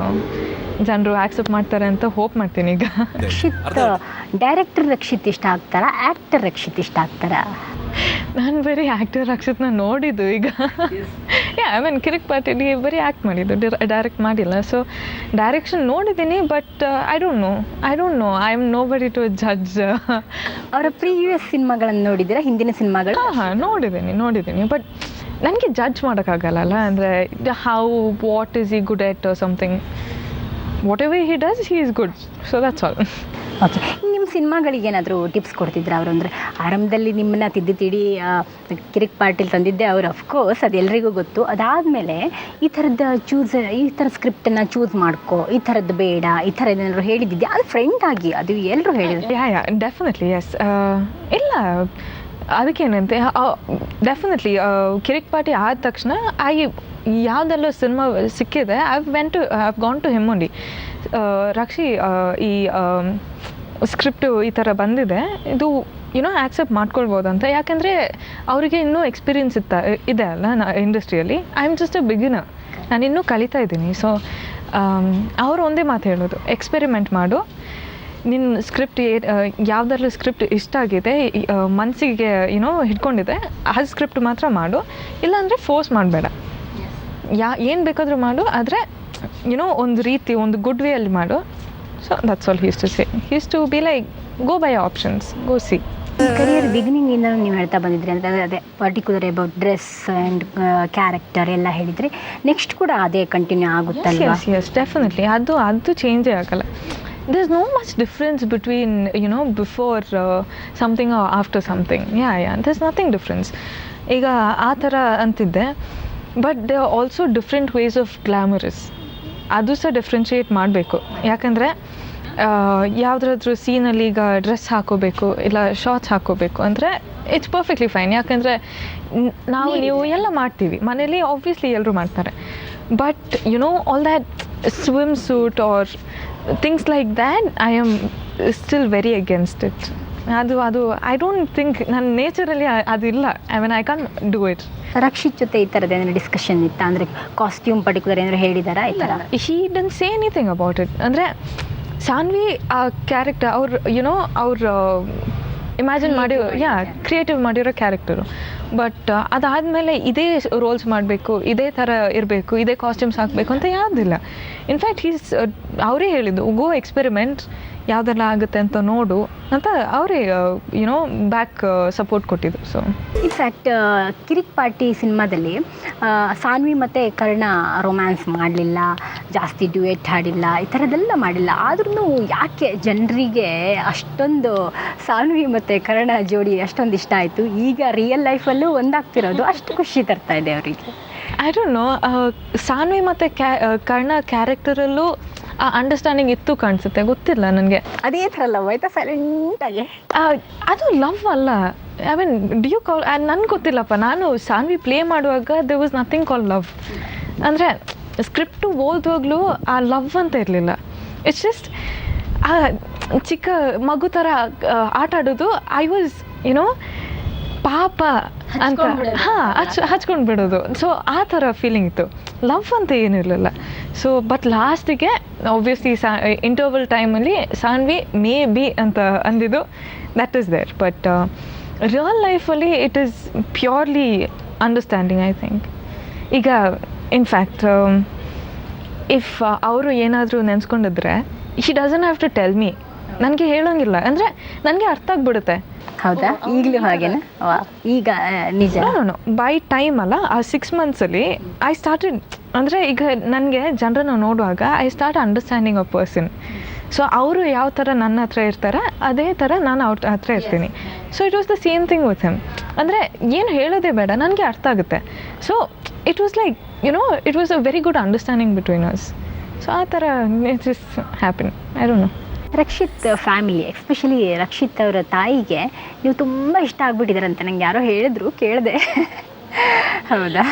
ಜನರು ಆಕ್ಸೆಪ್ಟ್ ಮಾಡ್ತಾರೆ ಅಂತ hope ಮಾಡ್ತೀನಿ. ಈಗ Rakshit director Rakshit ಇಷ್ಟ ಆಗ್ತಾರಾ, actor Rakshit ಇಷ್ಟ ಆಗ್ತಾರಾ? ನಾನು ಬರೀ ಆ್ಯಕ್ಟರ್ ರಕ್ಷಿತ್ನ ನೋಡಿದ್ದು. ಈಗ ಐ ಮೀನ್ ಕಿರಿಕ್ ಪಾರ್ಟಿಲಿ ಬರೀ ಆ್ಯಕ್ಟ್ ಮಾಡಿದ್ದು, ಡೈರೆಕ್ಟ್ ಮಾಡಿಲ್ಲ. ಸೊ ಡೈರೆಕ್ಷನ್ ನೋಡಿದ್ದೀನಿ, but I don't know I am nobody to judge. ಅವರ ಪ್ರೀವಿಯಸ್ ಸಿನಿಮಾಗಳನ್ನು ನೋಡಿದ್ದೀರಾ? ಹಿಂದಿನ ಸಿನಿಮಾಗಳು? ಹಾಂ ನೋಡಿದ್ದೀನಿ, ಬಟ್ ನನಗೆ ಜಡ್ಜ್ ಮಾಡೋಕ್ಕಾಗಲ್ಲ. ಅಂದರೆ ವಾಟ್ ಈಸ್ ಈ good at something. whatever he does, he is good. So that's all. Okay, ನಿಮ್ಮ ಸಿನಿಮಾಗಳಿಗೆ ಏನಾದರೂ ಟಿಪ್ಸ್ ಕೊಡ್ತಿದ್ರು ಅವರು? ಅಂದರೆ ಆರಂಭದಲ್ಲಿ ನಿಮ್ಮನ್ನ ತಿದ್ದಿ ಕಿರಿಕ್ ಪಾರ್ಟಿಲಿ ತಂದಿದ್ದೆ ಅವರು, ಅಫ್ಕೋರ್ಸ್ ಅದು ಎಲ್ರಿಗೂ ಗೊತ್ತು. ಅದಾದಮೇಲೆ ಈ ಥರ ಸ್ಕ್ರಿಪ್ಟನ್ನು ಚೂಸ್ ಮಾಡ್ಕೋ, ಈ ಥರದ್ದು ಬೇಡ, ಈ ಥರ ಏನಾದರೂ ಹೇಳಿದ್ದಿದ್ದೆ ಅದು ಫ್ರೆಂಡ್ ಆಗಿ? ಅದು ಎಲ್ಲರೂ ಹೇಳಿದ್ರು. Definitely yes. ಇಲ್ಲ ಅದಕ್ಕೇನಂತೆ, ಡೆಫಿನೆಟ್ಲಿ ಕಿರಿಕ್ ಪಾರ್ಟಿ ಆದ ತಕ್ಷಣ ಯಾವುದೆಲ್ಲ ಸಿನಿಮಾ ಸಿಕ್ಕಿದೆ, I've gone to him only. Rakshi, ಈ ಸ್ಕ್ರಿಪ್ಟು ಈ ಥರ ಬಂದಿದೆ, ಇದು ಆ್ಯಕ್ಸೆಪ್ಟ್ ಮಾಡ್ಕೊಳ್ಬೋದು ಅಂತ. ಯಾಕೆಂದರೆ ಅವರಿಗೆ ಇನ್ನೂ ಎಕ್ಸ್ಪೀರಿಯನ್ಸ್ ಇದೆ ಅಲ್ಲ ಇಂಡಸ್ಟ್ರಿಯಲ್ಲಿ. I am just a beginner, ನಾನು ಇನ್ನೂ ಕಲಿತಾ ಇದ್ದೀನಿ. ಸೊ ಅವರು ಒಂದೇ ಮಾತು ಹೇಳೋದು, ಎಕ್ಸ್ಪೆರಿಮೆಂಟ್ ಮಾಡು. ನಿನ್ನ ಸ್ಕ್ರಿಪ್ಟ್ ಯಾವುದಾದ್ರೂ ಸ್ಕ್ರಿಪ್ಟ್ ಇಷ್ಟ ಆಗಿದೆ, ಮನಸ್ಸಿಗೆ ಹಿಡ್ಕೊಂಡಿದೆ, ಆ ಸ್ಕ್ರಿಪ್ಟ್ ಮಾತ್ರ ಮಾಡು. ಇಲ್ಲಾಂದರೆ ಫೋರ್ಸ್ ಮಾಡಬೇಡ. ಏನು ಬೇಕಾದರೂ ಮಾಡು, ಆದರೆ ಒಂದು ರೀತಿ, ಒಂದು ಗುಡ್ ವೇ ಅಲ್ಲಿ ಮಾಡು. So that's all he is to say. He is to be like, go by options, go see. Career ಬಿಗಿನಿಂಗಿಂದ ನೀವು ಹೇಳ್ತಾ ಬಂದಿದ್ರಿ ಅಂದರೆ ಅದೇ particular about dress and character ಎಲ್ಲ ಹೇಳಿದ್ರಿ. ನೆಕ್ಸ್ಟ್ ಕೂಡ ಅದೇ ಕಂಟಿನ್ಯೂ ಆಗುತ್ತಲ್ಲ? Yes definitely. ಅದು ಚೇಂಜೇ ಆಗಲ್ಲ. there's no much difference between, you know, before something or after something. Yeah, there's nothing difference. ಈಗ ಆ ಥರ ಅಂತಿದ್ದೆ. But they are also different ways of glamorous. ಅದು ಸಹ ಡಿಫ್ರೆನ್ಷಿಯೇಟ್ ಮಾಡಬೇಕು. ಯಾಕಂದರೆ ಯಾವುದಾದ್ರೂ ಸೀನಲ್ಲಿ ಈಗ ಡ್ರೆಸ್ ಹಾಕೋಬೇಕು ಇಲ್ಲ ಶಾರ್ಟ್ಸ್ ಹಾಕೋಬೇಕು ಅಂದರೆ ಇಟ್ಸ್ ಪರ್ಫೆಕ್ಟ್ಲಿ ಫೈನ್. ಯಾಕಂದರೆ ನೀವು ಎಲ್ಲ ಮಾಡ್ತೀವಿ ಮನೇಲಿ, ಆಬ್ವಿಯಸ್ಲಿ ಎಲ್ಲರೂ ಮಾಡ್ತಾರೆ. But you know all that swimsuit are things like that I am still very against it. ಅದು ಐ ಡೋಂಟ್ ಥಿಂಕ್ ನನ್ನ ನೇಚರಲ್ಲಿ ಅದಿಲ್ಲ. I mean I can do it. Rakshit ಜೊತೆ ಈ ಥರದ್ದು ಏನಾದ್ರು ಡಿಸ್ಕಷನ್ ಇತ್ತಾ? ಅಂದರೆ ಕಾಸ್ಟ್ಯೂಮ್ ಪರ್ಟಿಕ್ಯುಲರ್ ಏನಾದ್ರು ಹೇಳಿದಾರಾ ಈ ಥರ? He don't say anything about it. ಅಂದರೆ ಸಾನ್ವಿ ಆ ಕ್ಯಾರೆಕ್ಟರ್ ಅವ್ರು ಇಮ್ಯಾಜಿನ್ ಮಾಡಿ ಕ್ರಿಯೇಟಿವ್ ಮಾಡಿರೋ ಕ್ಯಾರೆಕ್ಟರು. ಬಟ್ ಅದಾದಮೇಲೆ ಇದೇ ರೋಲ್ಸ್ ಮಾಡಬೇಕು, ಇದೇ ಥರ ಇರಬೇಕು, ಇದೇ ಕಾಸ್ಟ್ಯೂಮ್ಸ್ ಹಾಕಬೇಕು ಅಂತ ಯಾವುದಿಲ್ಲ. ಇನ್ಫ್ಯಾಕ್ಟ್ ಅವರೇ ಹೇಳಿದ್ದು, ಗೋ ಎಕ್ಸ್ಪೆರಿಮೆಂಟ್, ಯಾವುದೆಲ್ಲ ಆಗುತ್ತೆ ಅಂತ ನೋಡು ಅಂತ ಅವರೇ ಯುನೋ ಬ್ಯಾಕ್ ಸಪೋರ್ಟ್ ಕೊಟ್ಟಿದ್ದು. ಸೊ ಇನ್ಫ್ಯಾಕ್ಟ್ ಕಿರಿಕ್ ಪಾರ್ಟಿ ಸಿನಿಮಾದಲ್ಲಿ ಸಾನ್ವಿ ಮತ್ತು ಕರ್ಣ ರೊಮ್ಯಾನ್ಸ್ ಮಾಡಲಿಲ್ಲ, ಜಾಸ್ತಿ ಡ್ಯೂಯೆಟ್ ಹಾಡಿಲ್ಲ, ಈ ಥರದ್ದೆಲ್ಲ ಮಾಡಿಲ್ಲ. ಆದ್ರೂ ಯಾಕೆ ಜನರಿಗೆ ಅಷ್ಟೊಂದು ಸಾನ್ವಿ ಮತ್ತು ಕರ್ಣ ಜೋಡಿ ಅಷ್ಟೊಂದು ಇಷ್ಟ ಆಯಿತು? ಈಗ ರಿಯಲ್ ಲೈಫಲ್ಲೂ ಒಂದಾಗ್ತಿರೋದು ಅಷ್ಟು ಖುಷಿ ತರ್ತಾ ಇದೆ ಅವರಿಗೆ. ಐ ಡೋಂಟ್ ನೋ, ಸಾನ್ವಿ ಮತ್ತು ಕರ್ಣ ಕ್ಯಾರೆಕ್ಟರಲ್ಲೂ ಆ ಅಂಡರ್ಸ್ಟ್ಯಾಂಡಿಂಗ್ ಇತ್ತು ಕಾಣಿಸುತ್ತೆ, ಗೊತ್ತಿಲ್ಲ ನನಗೆ. ಅದೇ ಥರ ಲವ್ ಆಯ್ತಾ ಸೈಲೆಂಟಾಗಿ? ಅದು ಲವ್ ಅಲ್ಲ. I mean do you call, ನನಗೆ ಗೊತ್ತಿಲ್ಲಪ್ಪ. ನಾನು ಸಾನ್ವಿ ಪ್ಲೇ ಮಾಡುವಾಗ there was nothing call love. ಅಂದರೆ ಸ್ಕ್ರಿಪ್ಟು ಓದುವಾಗಲೂ ಆ ಲವ್ ಅಂತ ಇರಲಿಲ್ಲ. ಇಟ್ಸ್ ಜಸ್ಟ್ ಚಿಕ್ಕ ಮಗು ಥರ ಆಟ ಆಡೋದು. ಐ ವಾಸ್ ಯುನೋ ಪಾಪ ಅಂತ ಹಚ್ಕೊಂಡು ಬಿಡೋದು. ಸೊ ಆ ಥರ ಫೀಲಿಂಗ್ ಇತ್ತು, ಲವ್ ಅಂತ ಏನಿರಲಿಲ್ಲ. ಸೊ ಬಟ್ ಲಾಸ್ಟಿಗೆ ಆಬ್ವಿಯಸ್ಲಿ ಇಂಟರ್ವಲ್ ಟೈಮಲ್ಲಿ ಸಾನ್ವಿ ಮೇ ಬಿ ಅಂತ ಅಂದಿದ್ದು, that is there. But real ಲೈಫಲ್ಲಿ it is purely understanding I think. ಈಗ ಇನ್ಫ್ಯಾಕ್ಟ್ ಇಫ್ ಅವರು ಏನಾದರೂ ನೆನೆಸ್ಕೊಂಡಿದ್ರೆ she doesn't have to tell me, ನನಗೆ ಹೇಳೋಂಗಿಲ್ಲ. ಅಂದರೆ ನನಗೆ ಅರ್ಥ ಆಗಿಬಿಡುತ್ತೆ. ಹೌದಾ? ಈಗಲೂ ಹಾಗೇನಾ? ಈಗ ನಿಜ ಬೈ ಟೈಮ್ ಅಲ್ಲ, ಆ 6 monthsಲ್ಲಿ ಐ ಸ್ಟಾರ್ಟೆಡ್. ಅಂದರೆ ಈಗ ನನಗೆ ಜನರನ್ನ ನೋಡುವಾಗ I start understanding a person. So ಅವರು ಯಾವ ಥರ ನನ್ನ ಹತ್ರ ಇರ್ತಾರೆ ಅದೇ ಥರ ನಾನು ಅವ್ರ ಹತ್ರ ಇರ್ತೀನಿ. So it was the same thing with him. ಅಂದರೆ ಏನು ಹೇಳೋದೇ ಬೇಡ, ನನಗೆ ಅರ್ಥ ಆಗುತ್ತೆ. So it was like you know it was a very good understanding between us. So ಆ ಥರ it is happen. I don't know. Rakshit family, especially Rakshit ಅವರ ತಾಯಿಗೆ ನೀವು ತುಂಬ ಇಷ್ಟ ಆಗ್ಬಿಟ್ಟಿದ್ದಾರಂತ ನಂಗೆ ಯಾರೋ ಹೇಳಿದ್ರು, ಕೇಳಿದೆ. ಹೌದಾ?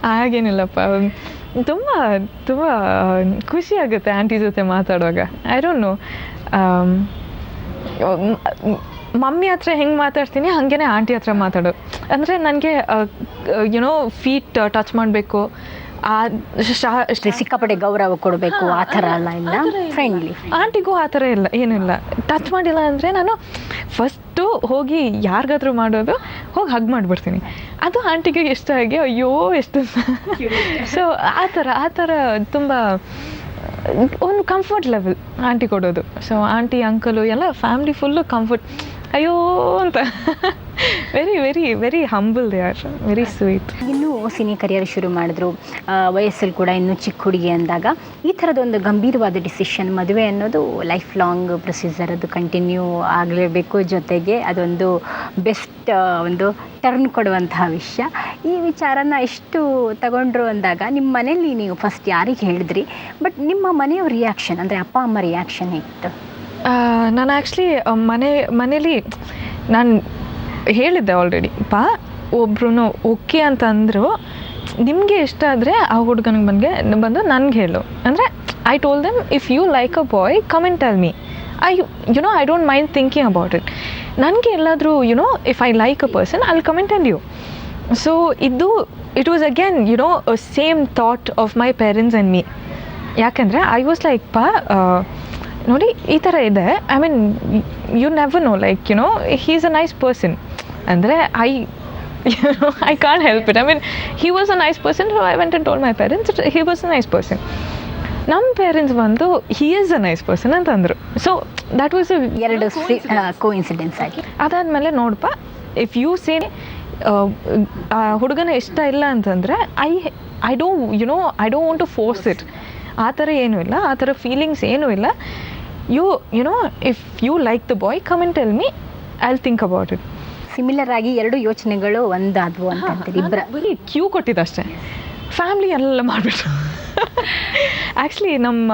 ಹಾಗೇನಿಲ್ಲಪ್ಪ, ತುಂಬ ತುಂಬ ಖುಷಿ ಆಗುತ್ತೆ ಆಂಟಿ ಜೊತೆ ಮಾತಾಡುವಾಗ. ಐ ಡೋಂಟ್ ನೋ, ಮಮ್ಮಿ ಹತ್ರ ಹೆಂಗೆ ಮಾತಾಡ್ತೀನಿ ಹಾಗೇ ಆಂಟಿ ಹತ್ರ ಮಾತಾಡೋದು. ಅಂದರೆ ನನಗೆ ಯುನೋ ಫೀಟ್ ಟಚ್ ಮಾಡಬೇಕು, ಸಿಕ್ಕಾಪಟ್ಟೆ ಗೌರವ ಕೊಡಬೇಕು ಆ ಥರ ಎಲ್ಲ ಇಲ್ಲ, ಫ್ರೆಂಡ್ಲಿ. ಆಂಟಿಗೂ ಆ ಥರ ಇಲ್ಲ, ಏನಿಲ್ಲ. ಟಚ್ ಮಾಡಿಲ್ಲ ಅಂದರೆ ನಾನು ಫಸ್ಟು ಹೋಗಿ ಯಾರಿಗಾದ್ರೂ ಮಾಡೋದು, ಹೋಗಿ ಹಗ್ ಮಾಡಿಬಿಡ್ತೀನಿ. ಅದು ಆಂಟಿಗೆ ಇಷ್ಟ ಆಗಿ ಅಯ್ಯೋ ಎಷ್ಟು. ಸೊ ಆ ಥರ ತುಂಬ ಒಂದು ಕಂಫರ್ಟ್ ಲೆವೆಲ್ ಆಂಟಿ ಕೊಡೋದು. ಸೊ ಆಂಟಿ ಅಂಕಲು ಎಲ್ಲ ಫ್ಯಾಮಿಲಿ ಫುಲ್ಲು ಕಂಫರ್ಟ್. ಅಯ್ಯೋ ಅಂತ very very very humble, they are very sweet. ಇನ್ನೂ ಸಿನಿ ಕರಿಯರ್ ಶುರು ಮಾಡಿದ್ರು, ವಯಸ್ಸಲ್ಲಿ ಕೂಡ ಇನ್ನೂ ಚಿಕ್ಕ ಹುಡುಗಿ ಅಂದಾಗ ಈ ಥರದೊಂದು ಗಂಭೀರವಾದ ಡಿಸಿಷನ್, ಮದುವೆ ಅನ್ನೋದು ಲೈಫ್ ಲಾಂಗ್ ಪ್ರೊಸೀಜರ್, ಅದು ಕಂಟಿನ್ಯೂ ಆಗಲೇಬೇಕು. ಜೊತೆಗೆ ಅದೊಂದು ಬೆಸ್ಟ್ ಒಂದು ಟರ್ನ್ ಕೊಡುವಂತಹ ವಿಷಯ. ಈ ವಿಚಾರನ ಎಷ್ಟು ತಗೊಂಡ್ರು ಅಂದಾಗ ನಿಮ್ಮ ಮನೇಲಿ ನೀವು ಫಸ್ಟ್ ಯಾರಿಗೆ ಹೇಳಿದ್ರಿ? ಬಟ್ ನಿಮ್ಮ ಮನೆಯವ್ರ ರಿಯಾಕ್ಷನ್, ಅಂದರೆ ಅಪ್ಪ ಅಮ್ಮ ರಿಯಾಕ್ಷನ್ ಹೇಗಿತ್ತು? ನಾನು ಆ್ಯಕ್ಚುಲಿ ಮನೇಲಿ ನಾನು ಹೇಳಿದ್ದೆ ಆಲ್ರೆಡಿ. ಒಬ್ರು ಓಕೆ ಅಂತ ಅಂದರು, ನಿಮಗೆ ಇಷ್ಟ ಆದರೆ ಆ ಹುಡುಗನಿಗೆ ಬಂದು ನನಗೆ ಹೇಳು. ಅಂದರೆ I told them, if you like a boy come and tell me. I don't mind thinking about it. ನನಗೆ ಎಲ್ಲಾದರೂ if I like a person I will come and tell you. So it was again same thought of my parents and me. ಯಾಕೆಂದರೆ I was like ನೋಡಿ ಈ ಥರ ಇದೆ, I mean you never know, like he is a nice person. ಅಂದರೆ I can't help it. I mean, he was a nice person, so I went and told my parents that he was a nice person. ನಮ್ಮ parents ಬಂದು he is a nice person ಅಂತಂದರು. So that was ಎರಡು coincidence ಆಗಿ. ಅದಾದಮೇಲೆ ನೋಡಪ್ಪ, if you say ಹುಡುಗನ ಇಷ್ಟ ಇಲ್ಲ ಅಂತಂದರೆ I don't want to force it. ಆ ಥರ ಏನೂ ಇಲ್ಲ, ಆ ಥರ ಫೀಲಿಂಗ್ಸ್ ಏನೂ ಇಲ್ಲ. you know, if you like the boy, come and tell me, I'll think about it. Similar ಆಗಿ ಎರಡು ಯೋಚನೆಗಳು ಒಂದಾದ್ವು ಅಂತ ಅಂತೀರಿ ಇಬ್ಬರ. ಬರೀ ಕ್ಯೂ ಕೊಟ್ಟಿದ್ದಷ್ಟೇ, ಫ್ಯಾಮ್ಲಿ ಎಲ್ಲ ಮಾಡಿಬಿಟ್ರು. ಆ್ಯಕ್ಚುಲಿ ನಮ್ಮ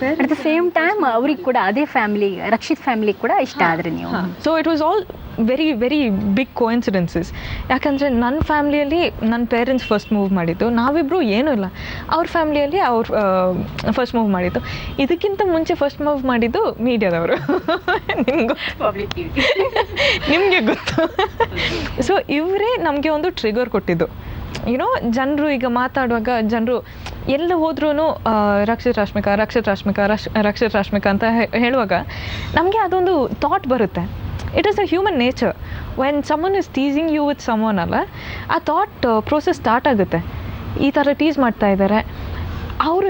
ಅಟ್ ದ ಸೇಮ್ ಟೈಮ್ ಅವ್ರಿಗೆ ಕೂಡ ಅದೇ ಫ್ಯಾಮಿಲಿ, ರಕ್ಷಿತ್ ಫ್ಯಾಮಿಲಿ ಕೂಡ ಇಷ್ಟ ಆದ್ರೆ ನೀವು. So it was all very very big coincidences. ಯಾಕಂದರೆ ನನ್ನ ಫ್ಯಾಮ್ಲಿಯಲ್ಲಿ ನನ್ನ ಪೇರೆಂಟ್ಸ್ ಫಸ್ಟ್ ಮೂವ್ ಮಾಡಿದ್ದು, ನಾವಿಬ್ಬರು ಏನೂ ಇಲ್ಲ. ಅವ್ರ ಫ್ಯಾಮ್ಲಿಯಲ್ಲಿ ಅವ್ರು ಫಸ್ಟ್ ಮೂವ್ ಮಾಡಿದ್ದು. ಇದಕ್ಕಿಂತ ಮುಂಚೆ ಫಸ್ಟ್ ಮೂವ್ ಮಾಡಿದ್ದು ಮೀಡಿಯಾದವರು. ನಿಮಗೆ ಗೊತ್ತು. ಸೊ ಇವರೇ ನಮಗೆ ಒಂದು ಟ್ರಿಗರ್ ಕೊಟ್ಟಿದ್ದು. ಏನೋ ಜನರು ಈಗ ಮಾತಾಡುವಾಗ ಜನರು ಎಲ್ಲ ಹೋದ್ರೂ ರಕ್ಷಿತ್ ರಾಶ್ಮಿಕಾ ರಕ್ಷಿತ್ ರಾಶ್ಮಿಕಾ ರಕ್ಷಿತ್ ರಾಶ್ಮಿಕಾ ಅಂತ ಹೇಳುವಾಗ ನಮಗೆ ಅದೊಂದು ಥಾಟ್ ಬರುತ್ತೆ. It is a human nature. When someone is teasing you with someone ಅಲ್ಲ, ಆ ಥಾಟ್ ಪ್ರೋಸೆಸ್ ಸ್ಟಾರ್ಟ್ ಆಗುತ್ತೆ. ಈ ಥರ ಟೀಸ್ ಮಾಡ್ತಾ ಇದ್ದಾರೆ, ಅವರು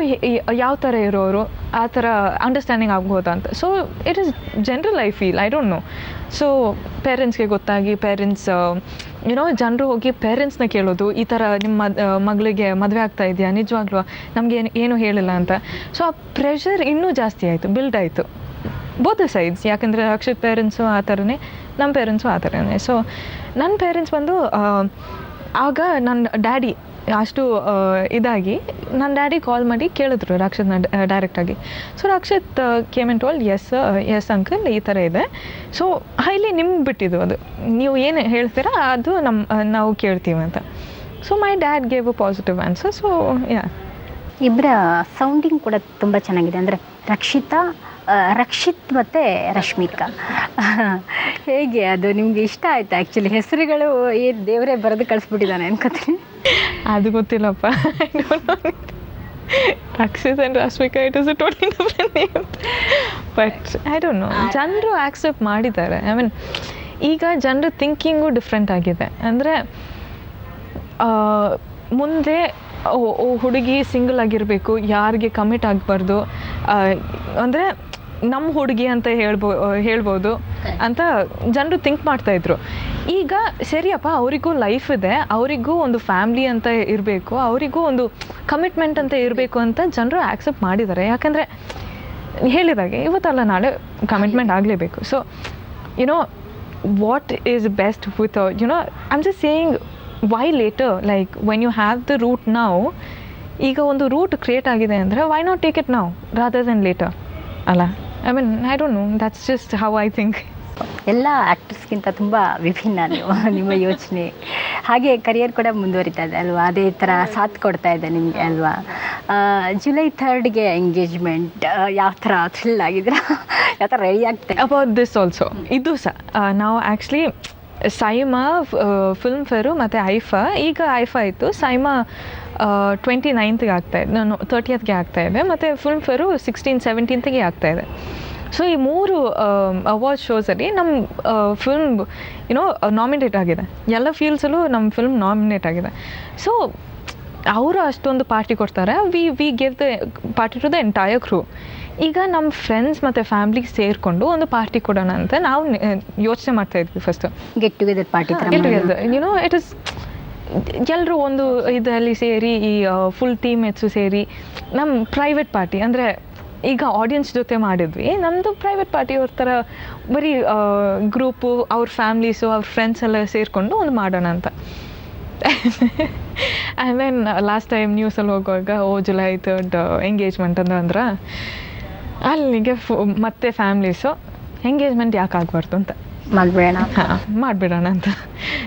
ಯಾವ ಥರ ಇರೋರು, ಆ ಥರ ಅಂಡರ್ಸ್ಟ್ಯಾಂಡಿಂಗ್ ಆಗ್ಬೋದಾ ಅಂತ. So it is general I feel, I don't know. So ಪೇರೆಂಟ್ಸ್ಗೆ ಗೊತ್ತಾಗಿ ಪೇರೆಂಟ್ಸ್ ಏನೋ ಜನರು ಹೋಗಿ ಪೇರೆಂಟ್ಸ್ನ ಕೇಳೋದು, ಈ ಥರ ನಿಮ್ಮ ಮಗಳಿಗೆ ಮದುವೆ ಆಗ್ತಾ ಇದೆಯಾ ನಿಜವಾಗ್ಲೂ, ನಮಗೆ ಏನು ಹೇಳಿಲ್ಲ ಅಂತ. ಸೊ ಆ ಪ್ರೆಷರ್ ಇನ್ನೂ ಜಾಸ್ತಿ ಆಯಿತು, ಬಿಲ್ಡ್ ಆಯಿತು ಬೋತ್ ದ ಸೈಡ್ಸ್. ಯಾಕಂದರೆ ರಕ್ಷಿತ್ ಪೇರೆಂಟ್ಸು ಆ ಥರನೇ, ನಮ್ಮ ಪೇರೆಂಟ್ಸು ಆ ಥರನೇ. ಸೊ ನನ್ನ ಪೇರೆಂಟ್ಸ್ ಬಂದು ಆಗ ನನ್ನ ಡ್ಯಾಡಿ ಅಷ್ಟು ಇದಾಗಿ ನನ್ನ ಡ್ಯಾಡಿ ಕಾಲ್ ಮಾಡಿ ಕೇಳಿದ್ರು ರಕ್ಷಿತ್ನ ಡೈರೆಕ್ಟಾಗಿ. So Rakshit came and told yes uncle, ಈ ಥರ ಇದೆ. ಸೊ ಹೈಲಿ ನಿಮ್ಗೆ ಬಿಟ್ಟಿದ್ದು, ಅದು ನೀವು ಏನು ಹೇಳ್ತೀರಾ ಅದು ನಾವು ಕೇಳ್ತೀವಿ ಅಂತ. So my dad gave a positive answer. So yeah, ಇಬ್ಬರ ಸೌಂಡಿಂಗ್ ಕೂಡ ತುಂಬ ಚೆನ್ನಾಗಿದೆ. ಅಂದರೆ ರಕ್ಷಿತ್ ಮತ್ತು ರಶ್ಮಿಕಾ, ಹೇಗೆ ಅದು ನಿಮಗೆ ಇಷ್ಟ ಆಯ್ತು? ಆ್ಯಕ್ಚುಲಿ ಹೆಸರುಗಳು ಏನು ದೇವರೇ ಬರೆದು ಕಳಿಸ್ಬಿಟ್ಟಿದ್ದಾನೆ ಅನ್ಕೋತೀನಿ. ಅದು ಗೊತ್ತಿಲ್ಲಪ್ಪ. Rakshit and Rashmika, it is a totally different name. But I don't know, ಜನರು ಆಕ್ಸೆಪ್ಟ್ ಮಾಡಿದ್ದಾರೆ. ಐ ಮೀನ್ ಈಗ ಜನರ ಥಿಂಕಿಂಗು ಡಿಫ್ರೆಂಟ್ ಆಗಿದೆ. ಅಂದರೆ ಮುಂದೆ ಹುಡುಗಿ ಸಿಂಗಲ್ ಆಗಿರಬೇಕು, ಯಾರಿಗೆ ಕಮಿಟ್ ಆಗಬಾರ್ದು, ಅಂದರೆ ನಮ್ಮ ಹುಡುಗಿ ಅಂತ ಹೇಳ್ಬೋದು ಅಂತ ಜನರು ಥಿಂಕ್ ಮಾಡ್ತಾಯಿದ್ರು. ಈಗ ಸರಿಯಪ್ಪ, ಅವರಿಗೂ ಲೈಫ್ ಇದೆ, ಅವರಿಗೂ ಒಂದು ಫ್ಯಾಮ್ಲಿ ಅಂತ ಇರಬೇಕು, ಅವರಿಗೂ ಒಂದು ಕಮಿಟ್ಮೆಂಟ್ ಅಂತ ಇರಬೇಕು ಅಂತ ಜನರು ಆ್ಯಕ್ಸೆಪ್ಟ್ ಮಾಡಿದ್ದಾರೆ. ಯಾಕಂದರೆ ಹೇಳಿದಾಗೆ ಇವತ್ತಲ್ಲ ನಾಳೆ ಕಮಿಟ್ಮೆಂಟ್ ಆಗಲೇಬೇಕು. So you know what is best with you know, I am just saying why later, like when you have the route now, ಈಗ ಒಂದು ರೂಟ್ ಕ್ರಿಯೇಟ್ ಆಗಿದೆ ಅಂದರೆ why not take it now rather than later ಅಲ್ಲ. I mean I don't know, that's just how I think. ಎಲ್ಲ ಆ್ಯಕ್ಟರ್ಸ್ಗಿಂತ ತುಂಬ ವಿಭಿನ್ನ ನಿಮ್ಮ ಯೋಚನೆ. ಹಾಗೆ ಕರಿಯರ್ ಕೂಡ ಮುಂದುವರಿತಾ ಇದೆ ಅಲ್ವಾ, ಅದೇ ಥರ ಸಾಥ್ ಕೊಡ್ತಾ ಇದೆ ನಿಮಗೆ ಅಲ್ವಾ. ಜುಲೈ 3ಗೆ ಎಂಗೇಜ್ಮೆಂಟ್, ಯಾವ ಥರ ಥ್ರಿಲ್ ಆಗಿದ್ರೆ, ಯಾವ ಥರ ರೆಡಿ ಆಗ್ತಾ ಅಬೌಟ್ ದಿಸ್ ಆಲ್ಸೋ. ಇದು ಸಹ ನಾವು ಆ್ಯಕ್ಚುಲಿ ಸೈಮಾ ಫಿಲ್ಮ್ ಫೇರು ಮತ್ತು ಐಫಾ, ಈಗ ಐಫಾ ಇತ್ತು, ಸೈಮಾ 29ಗೆ ಆಗ್ತಾಯಿದೆ, ನಾನು 30ಗೆ ಆಗ್ತಾಯಿದೆ, ಮತ್ತು ಫಿಲ್ಮ್ ಫೇರು 16, 17ಗೆ ಆಗ್ತಾಯಿದೆ. ಸೊ ಈ 3 ಅವಾರ್ಡ್ ಶೋಸಲ್ಲಿ ನಮ್ಮ ಫಿಲ್ಮ್ ಏನೋ ನಾಮಿನೇಟ್ ಆಗಿದೆ. ಎಲ್ಲ ಫೀಲ್ಡ್ಸಲ್ಲೂ ನಮ್ಮ ಫಿಲ್ಮ್ ನಾಮಿನೇಟ್ ಆಗಿದೆ. ಸೊ ಅವರು ಅಷ್ಟೊಂದು ಪಾರ್ಟಿ ಕೊಡ್ತಾರೆ. We give the party to the entire crew. ಈಗ ನಮ್ಮ ಫ್ರೆಂಡ್ಸ್ ಮತ್ತು ಫ್ಯಾಮ್ಲಿಗೆ ಸೇರಿಕೊಂಡು ಒಂದು ಪಾರ್ಟಿ ಕೊಡೋಣ ಅಂತ ನಾವು ಯೋಚನೆ ಮಾಡ್ತಾಯಿದ್ವಿ. ಫಸ್ಟು ಗೆಟ್ ಟುಗೆದರ್ ಪಾರ್ಟಿ ಥರ, get together, you know it is ಎಲ್ಲರೂ ಒಂದು ಇದರಲ್ಲಿ ಸೇರಿ, ಈ ಫುಲ್ ಟೀಮೇಟ್ಸು ಸೇರಿ ನಮ್ಮ ಪ್ರೈವೇಟ್ ಪಾರ್ಟಿ, ಅಂದರೆ ಈಗ ಆಡಿಯನ್ಸ್ ಜೊತೆ ಮಾಡಿದ್ವಿ, ನಮ್ಮದು ಪ್ರೈವೇಟ್ ಪಾರ್ಟಿ ಅವ್ರ ಥರ ಬರೀ ಗ್ರೂಪು, ಅವ್ರ ಫ್ಯಾಮ್ಲೀಸು, ಅವ್ರ ಫ್ರೆಂಡ್ಸ್ ಎಲ್ಲ ಸೇರಿಕೊಂಡು ಒಂದು ಮಾಡೋಣ ಅಂತ. ಆ್ಯಂಡ್ ದೆನ್ ಲಾಸ್ಟ್ ಟೈಮ್ ನ್ಯೂಸಲ್ಲಿ ಹೋಗುವಾಗ ಜುಲೈ 3 ಎಂಗೇಜ್ಮೆಂಟ್ ಅಂದ್ರೆ ಅಲ್ಲಿಗೆ ಮತ್ತೆ ಫ್ಯಾಮ್ಲೀಸು ಎಂಗೇಜ್ಮೆಂಟ್ ಯಾಕೆ ಆಗಬಾರ್ದು ಅಂತ ಮಾಡಿಬಿಡೋಣ ಅಂತ.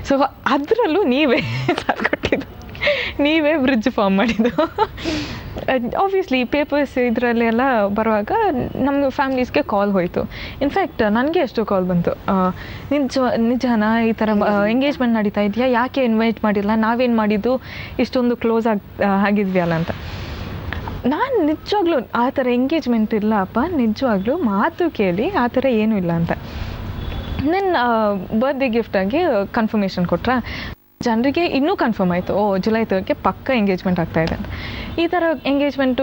ಸೊ ಅದರಲ್ಲೂ ನೀವೇ ಕೊಟ್ಟಿದ್ದು, ನೀವೇ ಬ್ರಿಡ್ಜ್ ಫಾರ್ಮ್ ಮಾಡಿದ್ದು. ಆಬ್ವಿಯಸ್ಲಿ ಪೇಪರ್ಸ್ ಇದರಲ್ಲೆಲ್ಲ ಬರುವಾಗ ನಮ್ಮ ಫ್ಯಾಮ್ಲೀಸ್ಗೆ ಕಾಲ್ ಹೋಯಿತು. ಇನ್ಫ್ಯಾಕ್ಟ್ ನನಗೆ ಎಷ್ಟು ಕಾಲ್ ಬಂತು, ನಿಜನಾ ಈ ಥರ ಎಂಗೇಜ್ಮೆಂಟ್ ನಡೀತಾ ಇದೆಯಾ, ಯಾಕೆ ಇನ್ವೈಟ್ ಮಾಡಿಲ್ಲ, ನಾವೇನು ಮಾಡಿದ್ದು ಇಷ್ಟೊಂದು ಕ್ಲೋಸ್ ಆಗಿದ್ವಿ ಅಲ್ಲ ಅಂತ. ನಾನು ನಿಜವಾಗ್ಲೂ ಆ ಥರ ಎಂಗೇಜ್ಮೆಂಟ್ ಇಲ್ಲಪ್ಪ, ನಿಜವಾಗ್ಲೂ ಮಾತು ಕೇಳಿ ಆ ಥರ ಏನೂ ಇಲ್ಲ ಅಂತ. ನನ್ನ ಬರ್ತ್ಡೇ ಗಿಫ್ಟಾಗಿ ಕನ್ಫರ್ಮೇಷನ್ ಕೊಟ್ರಾ, ಜನರಿಗೆ ಇನ್ನೂ ಕನ್ಫರ್ಮ್ ಆಯಿತು, ಜುಲೈ 3ಗೆ ಪಕ್ಕ ಎಂಗೇಜ್ಮೆಂಟ್ ಆಗ್ತಾಯಿದೆ ಅಂತ. ಈ ಥರ ಎಂಗೇಜ್ಮೆಂಟು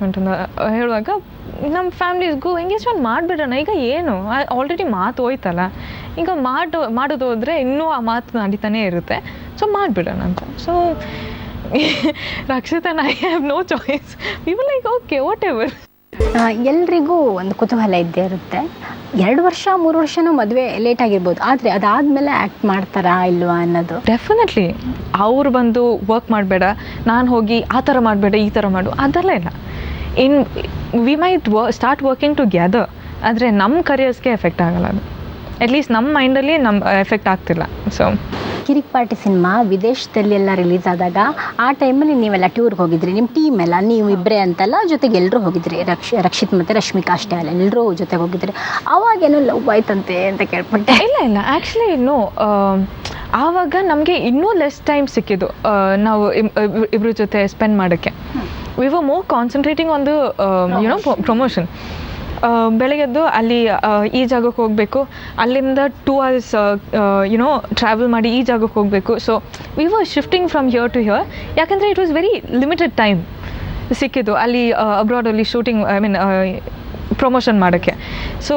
ಅಂತ ಹೇಳುವಾಗ ನಮ್ಮ ಫ್ಯಾಮ್ಲೀಸ್ಗೂ ಎಂಗೇಜ್ಮೆಂಟ್ ಮಾಡಿಬಿಡೋಣ, ಈಗ ಏನು ಆಲ್ರೆಡಿ ಮಾತು ಹೋಯ್ತಲ್ಲ, ಈಗ ಮಾಡೋದು ಹೋದರೆ ಇನ್ನೂ ಆ ಮಾತು ನಡೀತಾನೆ ಇರುತ್ತೆ, ಸೊ ಮಾಡಿಬಿಡೋಣ ಅಂತ. So Rakshit and I have no choice. We were like okay whatever. ಎಲ್ರಿಗೂ ಒಂದು ಕುತೂಹಲ ಇದ್ದೇ ಇರುತ್ತೆ. 2 ವರ್ಷ 3 ವರ್ಷನೂ ಮದುವೆ ಲೇಟ್ ಆಗಿರ್ಬೋದು, ಆದರೆ ಅದಾದಮೇಲೆ ಆ್ಯಕ್ಟ್ ಮಾಡ್ತಾರಾ ಇಲ್ವಾ ಅನ್ನೋದು. ಡೆಫಿನೆಟ್ಲಿ ಅವ್ರು ಬಂದು ವರ್ಕ್ ಮಾಡಬೇಡ, ನಾನು ಹೋಗಿ ಆ ಥರ ಮಾಡಬೇಡ ಈ ಥರ ಮಾಡು, ಅದೆಲ್ಲ ಇಲ್ಲ. We might start working together, ಆದರೆ ನಮ್ಮ ಕರಿಯರ್ಸ್ಗೆ ಎಫೆಕ್ಟ್ ಆಗಲ್ಲ ಅದು. ಅಟ್ಲೀಸ್ಟ್ ನಮ್ಮ ಮೈಂಡಲ್ಲಿ ಎಫೆಕ್ಟ್ ಆಗ್ತಿಲ್ಲ. ಸೊ ಕಿರಿಕ್ ಪಾರ್ಟಿ ಸಿನಿಮಾ ವಿದೇಶದಲ್ಲೆಲ್ಲ ರಿಲೀಸ್ ಆದಾಗ ಆ ಟೈಮಲ್ಲಿ ನೀವೆಲ್ಲ ಟೂರ್ಗೆ ಹೋಗಿದ್ರಿ, ನಿಮ್ಮ ಟೀಮ್ ಎಲ್ಲ, ನೀವು ಇಬ್ಬರೇ ಅಂತಲ್ಲ, ಜೊತೆಗೆ ಎಲ್ಲರೂ ಹೋಗಿದ್ರಿ. ರಕ್ಷಿತ್ ಮತ್ತು ರಶ್ಮಿಕಾ ಅಷ್ಟೇ ಅಲ್ಲ, ಎಲ್ಲರೂ ಜೊತೆಗೆ ಹೋಗಿದ್ರಿ. ಅವಾಗೇನೋ ಲವ್ ಆಯ್ತಂತೆ ಅಂತ ಕೇಳ್ಪಟ್ಟೆ. ಇಲ್ಲ ಆ್ಯಕ್ಚುಲಿ ಇನ್ನೂ ಆವಾಗ ನಮಗೆ ಇನ್ನೂ ಲೆಸ್ ಟೈಮ್ ಸಿಕ್ಕಿದ್ದು ನಾವು ಇಬ್ಬರ ಜೊತೆ ಸ್ಪೆಂಡ್ ಮಾಡೋಕ್ಕೆ. We were more concentrating on the you know promotion. ಬೆಳಗ್ಗೆದ್ದು ಅಲ್ಲಿ ಈ ಜಾಗಕ್ಕೆ ಹೋಗಬೇಕು, ಅಲ್ಲಿಂದ 2 hours ಯುನೋ ಟ್ರಾವೆಲ್ ಮಾಡಿ ಈ ಜಾಗಕ್ಕೆ ಹೋಗಬೇಕು. So we were shifting from here to here, ಯಾಕಂದರೆ it was very limited time ಸಿಕ್ಕಿದ್ದು ಅಲ್ಲಿ ಅಬ್ರಾಡಲ್ಲಿ ಶೂಟಿಂಗ್, ಐ ಮೀನ್ ಪ್ರಮೋಷನ್ ಮಾಡೋಕ್ಕೆ. ಸೊ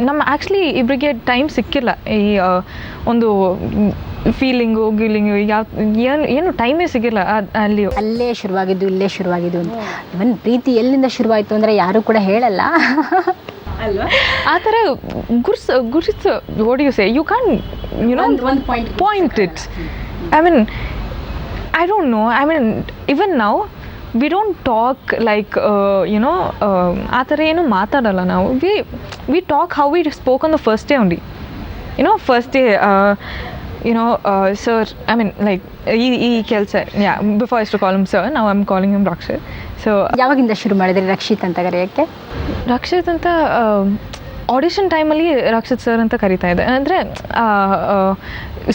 ನಮ್ಮ ಆ್ಯಕ್ಚುಲಿ ಇಬ್ಬರಿಗೆ ಟೈಮ್ ಸಿಕ್ಕಿಲ್ಲ. ಈ ಒಂದು ಫೀಲಿಂಗು ಗೀಲಿಂಗು ಏನು ಟೈಮೇ ಸಿಗಿಲ್ಲ ಅಲ್ಲಿ. ಅಲ್ಲೇ ಶುರುವಾಗಿದ್ದು ಇಲ್ಲೇ ಶುರುವಾಗಿದ್ದು ಅಂತ. ಇವನ್ ಪ್ರೀತಿ ಎಲ್ಲಿಂದ ಶುರುವಾಯಿತು ಅಂದರೆ ಯಾರೂ ಕೂಡ ಹೇಳಲ್ಲ ಅಲ್ವಾ. ಆ ಥರ ಗುರ್ಸ್ what you say, you can point it. I mean I don't know, I mean even ನಾವು we don't talk like you know ಆ ಥರ ಏನು ಮಾತಾಡಲ್ಲ ನಾವು. We talk how we spoke on the first day only. First day sir, I mean like ಈ ಕೆಲಸ, before I to call him sir, ನಾವು I am calling him Rakshit. So ಯಾವಾಗಿಂದ ಶುರು ಮಾಡಿದ್ರಿ ರಕ್ಷಿತ್ ಅಂತ ಕರೆಯೋಕ್ಕೆ? ರಕ್ಷಿತ್ ಅಂತ ಆಡಿಷನ್ ಟೈಮಲ್ಲಿ ರಕ್ಷಿತ್ ಸರ್ ಅಂತ ಕರಿತಾ ಇದೆ. ಅಂದರೆ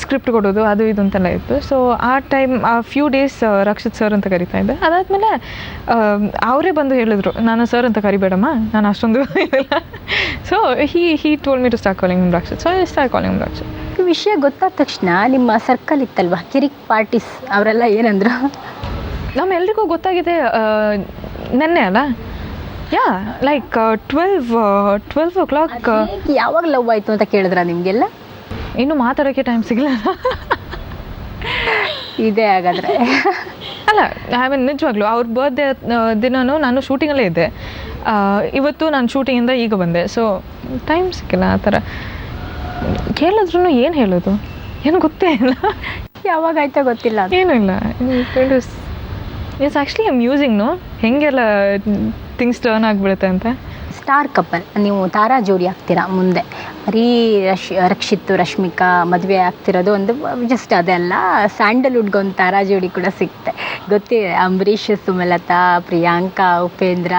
ಸ್ಕ್ರಿಪ್ಟ್ ಕೊಡೋದು ಅದು ಇದು ಅಂತೆಲ್ಲ ಇತ್ತು. ಸೊ ಆ ಟೈಮ್ ಆ ಫ್ಯೂ ಡೇಸ್ ರಕ್ಷಿತ್ ಸರ್ ಅಂತ ಕರಿತಾ ಇದ್ದೆ. ಅದಾದಮೇಲೆ ಅವರೇ ಬಂದು ಹೇಳಿದ್ರು, ನಾನು ಸರ್ ಅಂತ ಕರಿಬೇಡಮ್ಮ, ನಾನು ಅಷ್ಟೊಂದು ಇಲ್ಲ. So he told me to start calling him Rakshit. So I start calling him Rakshit. ಈ ವಿಷಯ ಗೊತ್ತಾದ ತಕ್ಷಣ ನಿಮ್ಮ ಸರ್ಕಲ್ ಇತ್ತಲ್ವ ಕಿರಿಕ್ ಪಾರ್ಟೀಸ್, ಅವರೆಲ್ಲ ಏನಂದ್ರು? ನಮ್ಮೆಲ್ರಿಗೂ ಗೊತ್ತಾಗಿದೆ ನೆನ್ನೆ ಅಲ್ಲ, ಲೈಕ್ 12 o'clock. ಯಾವಾಗ ಲವ್ ಆಯಿತು ಅಂತ ಕೇಳಿದ್ರ ನಿಮಗೆಲ್ಲ? ಇನ್ನು ಮಾತಾಡೋಕ್ಕೆ ಟೈಮ್ ಸಿಗಲ್ಲ. ಇದೆ ಹಾಗಾದರೆ. ಅಲ್ಲ, ಐ ಮೀನ್ ನಿಜವಾಗ್ಲೂ ಅವ್ರ ಬರ್ತ್ಡೇ ದಿನವೂ ನಾನು ಶೂಟಿಂಗಲ್ಲೇ ಇದ್ದೆ. ಇವತ್ತು ನಾನು ಶೂಟಿಂಗಿಂದ ಈಗ ಬಂದೆ. ಸೊ ಟೈಮ್ ಸಿಕ್ಕಿಲ್ಲ. ಆ ಥರ ಕೇಳಿದ್ರು ಏನು ಹೇಳೋದು, ಏನು ಗೊತ್ತೇ ಇಲ್ಲ. ಯಾವಾಗ ಆಯ್ತೋ ಗೊತ್ತಿಲ್ಲ, ಏನೂ ಇಲ್ಲ. ಇಟ್ಸ್ ಆ್ಯಕ್ಚುಲಿ ಅಮ್ಯೂಸಿಂಗ್ ಹೆಂಗೆಲ್ಲ ಥಿಂಗ್ಸ್ ಟರ್ನ್ ಆಗಿಬಿಡುತ್ತೆ ಅಂತ. ಸ್ಟಾರ್ ಕಪಲ್ ನೀವು, ತಾರಾ ಜೋಡಿ ಆಗ್ತೀರಾ ಮುಂದೆ. ಬರೀ ರಕ್ಷಿತ್ ರಶ್ಮಿಕಾ ಮದುವೆ ಆಗ್ತಿರೋದು ಒಂದು ಜಸ್ಟ್ ಅದೆಲ್ಲ, ಸ್ಯಾಂಡಲ್ವುಡ್ಗೆ ಒಂದು ತಾರಾ ಜೋಡಿ ಕೂಡ ಸಿಗುತ್ತೆ. ಗೊತ್ತಿದೆ, ಅಂಬರೀಷ್ ಸುಮಲತಾ, ಪ್ರಿಯಾಂಕಾ ಉಪೇಂದ್ರ,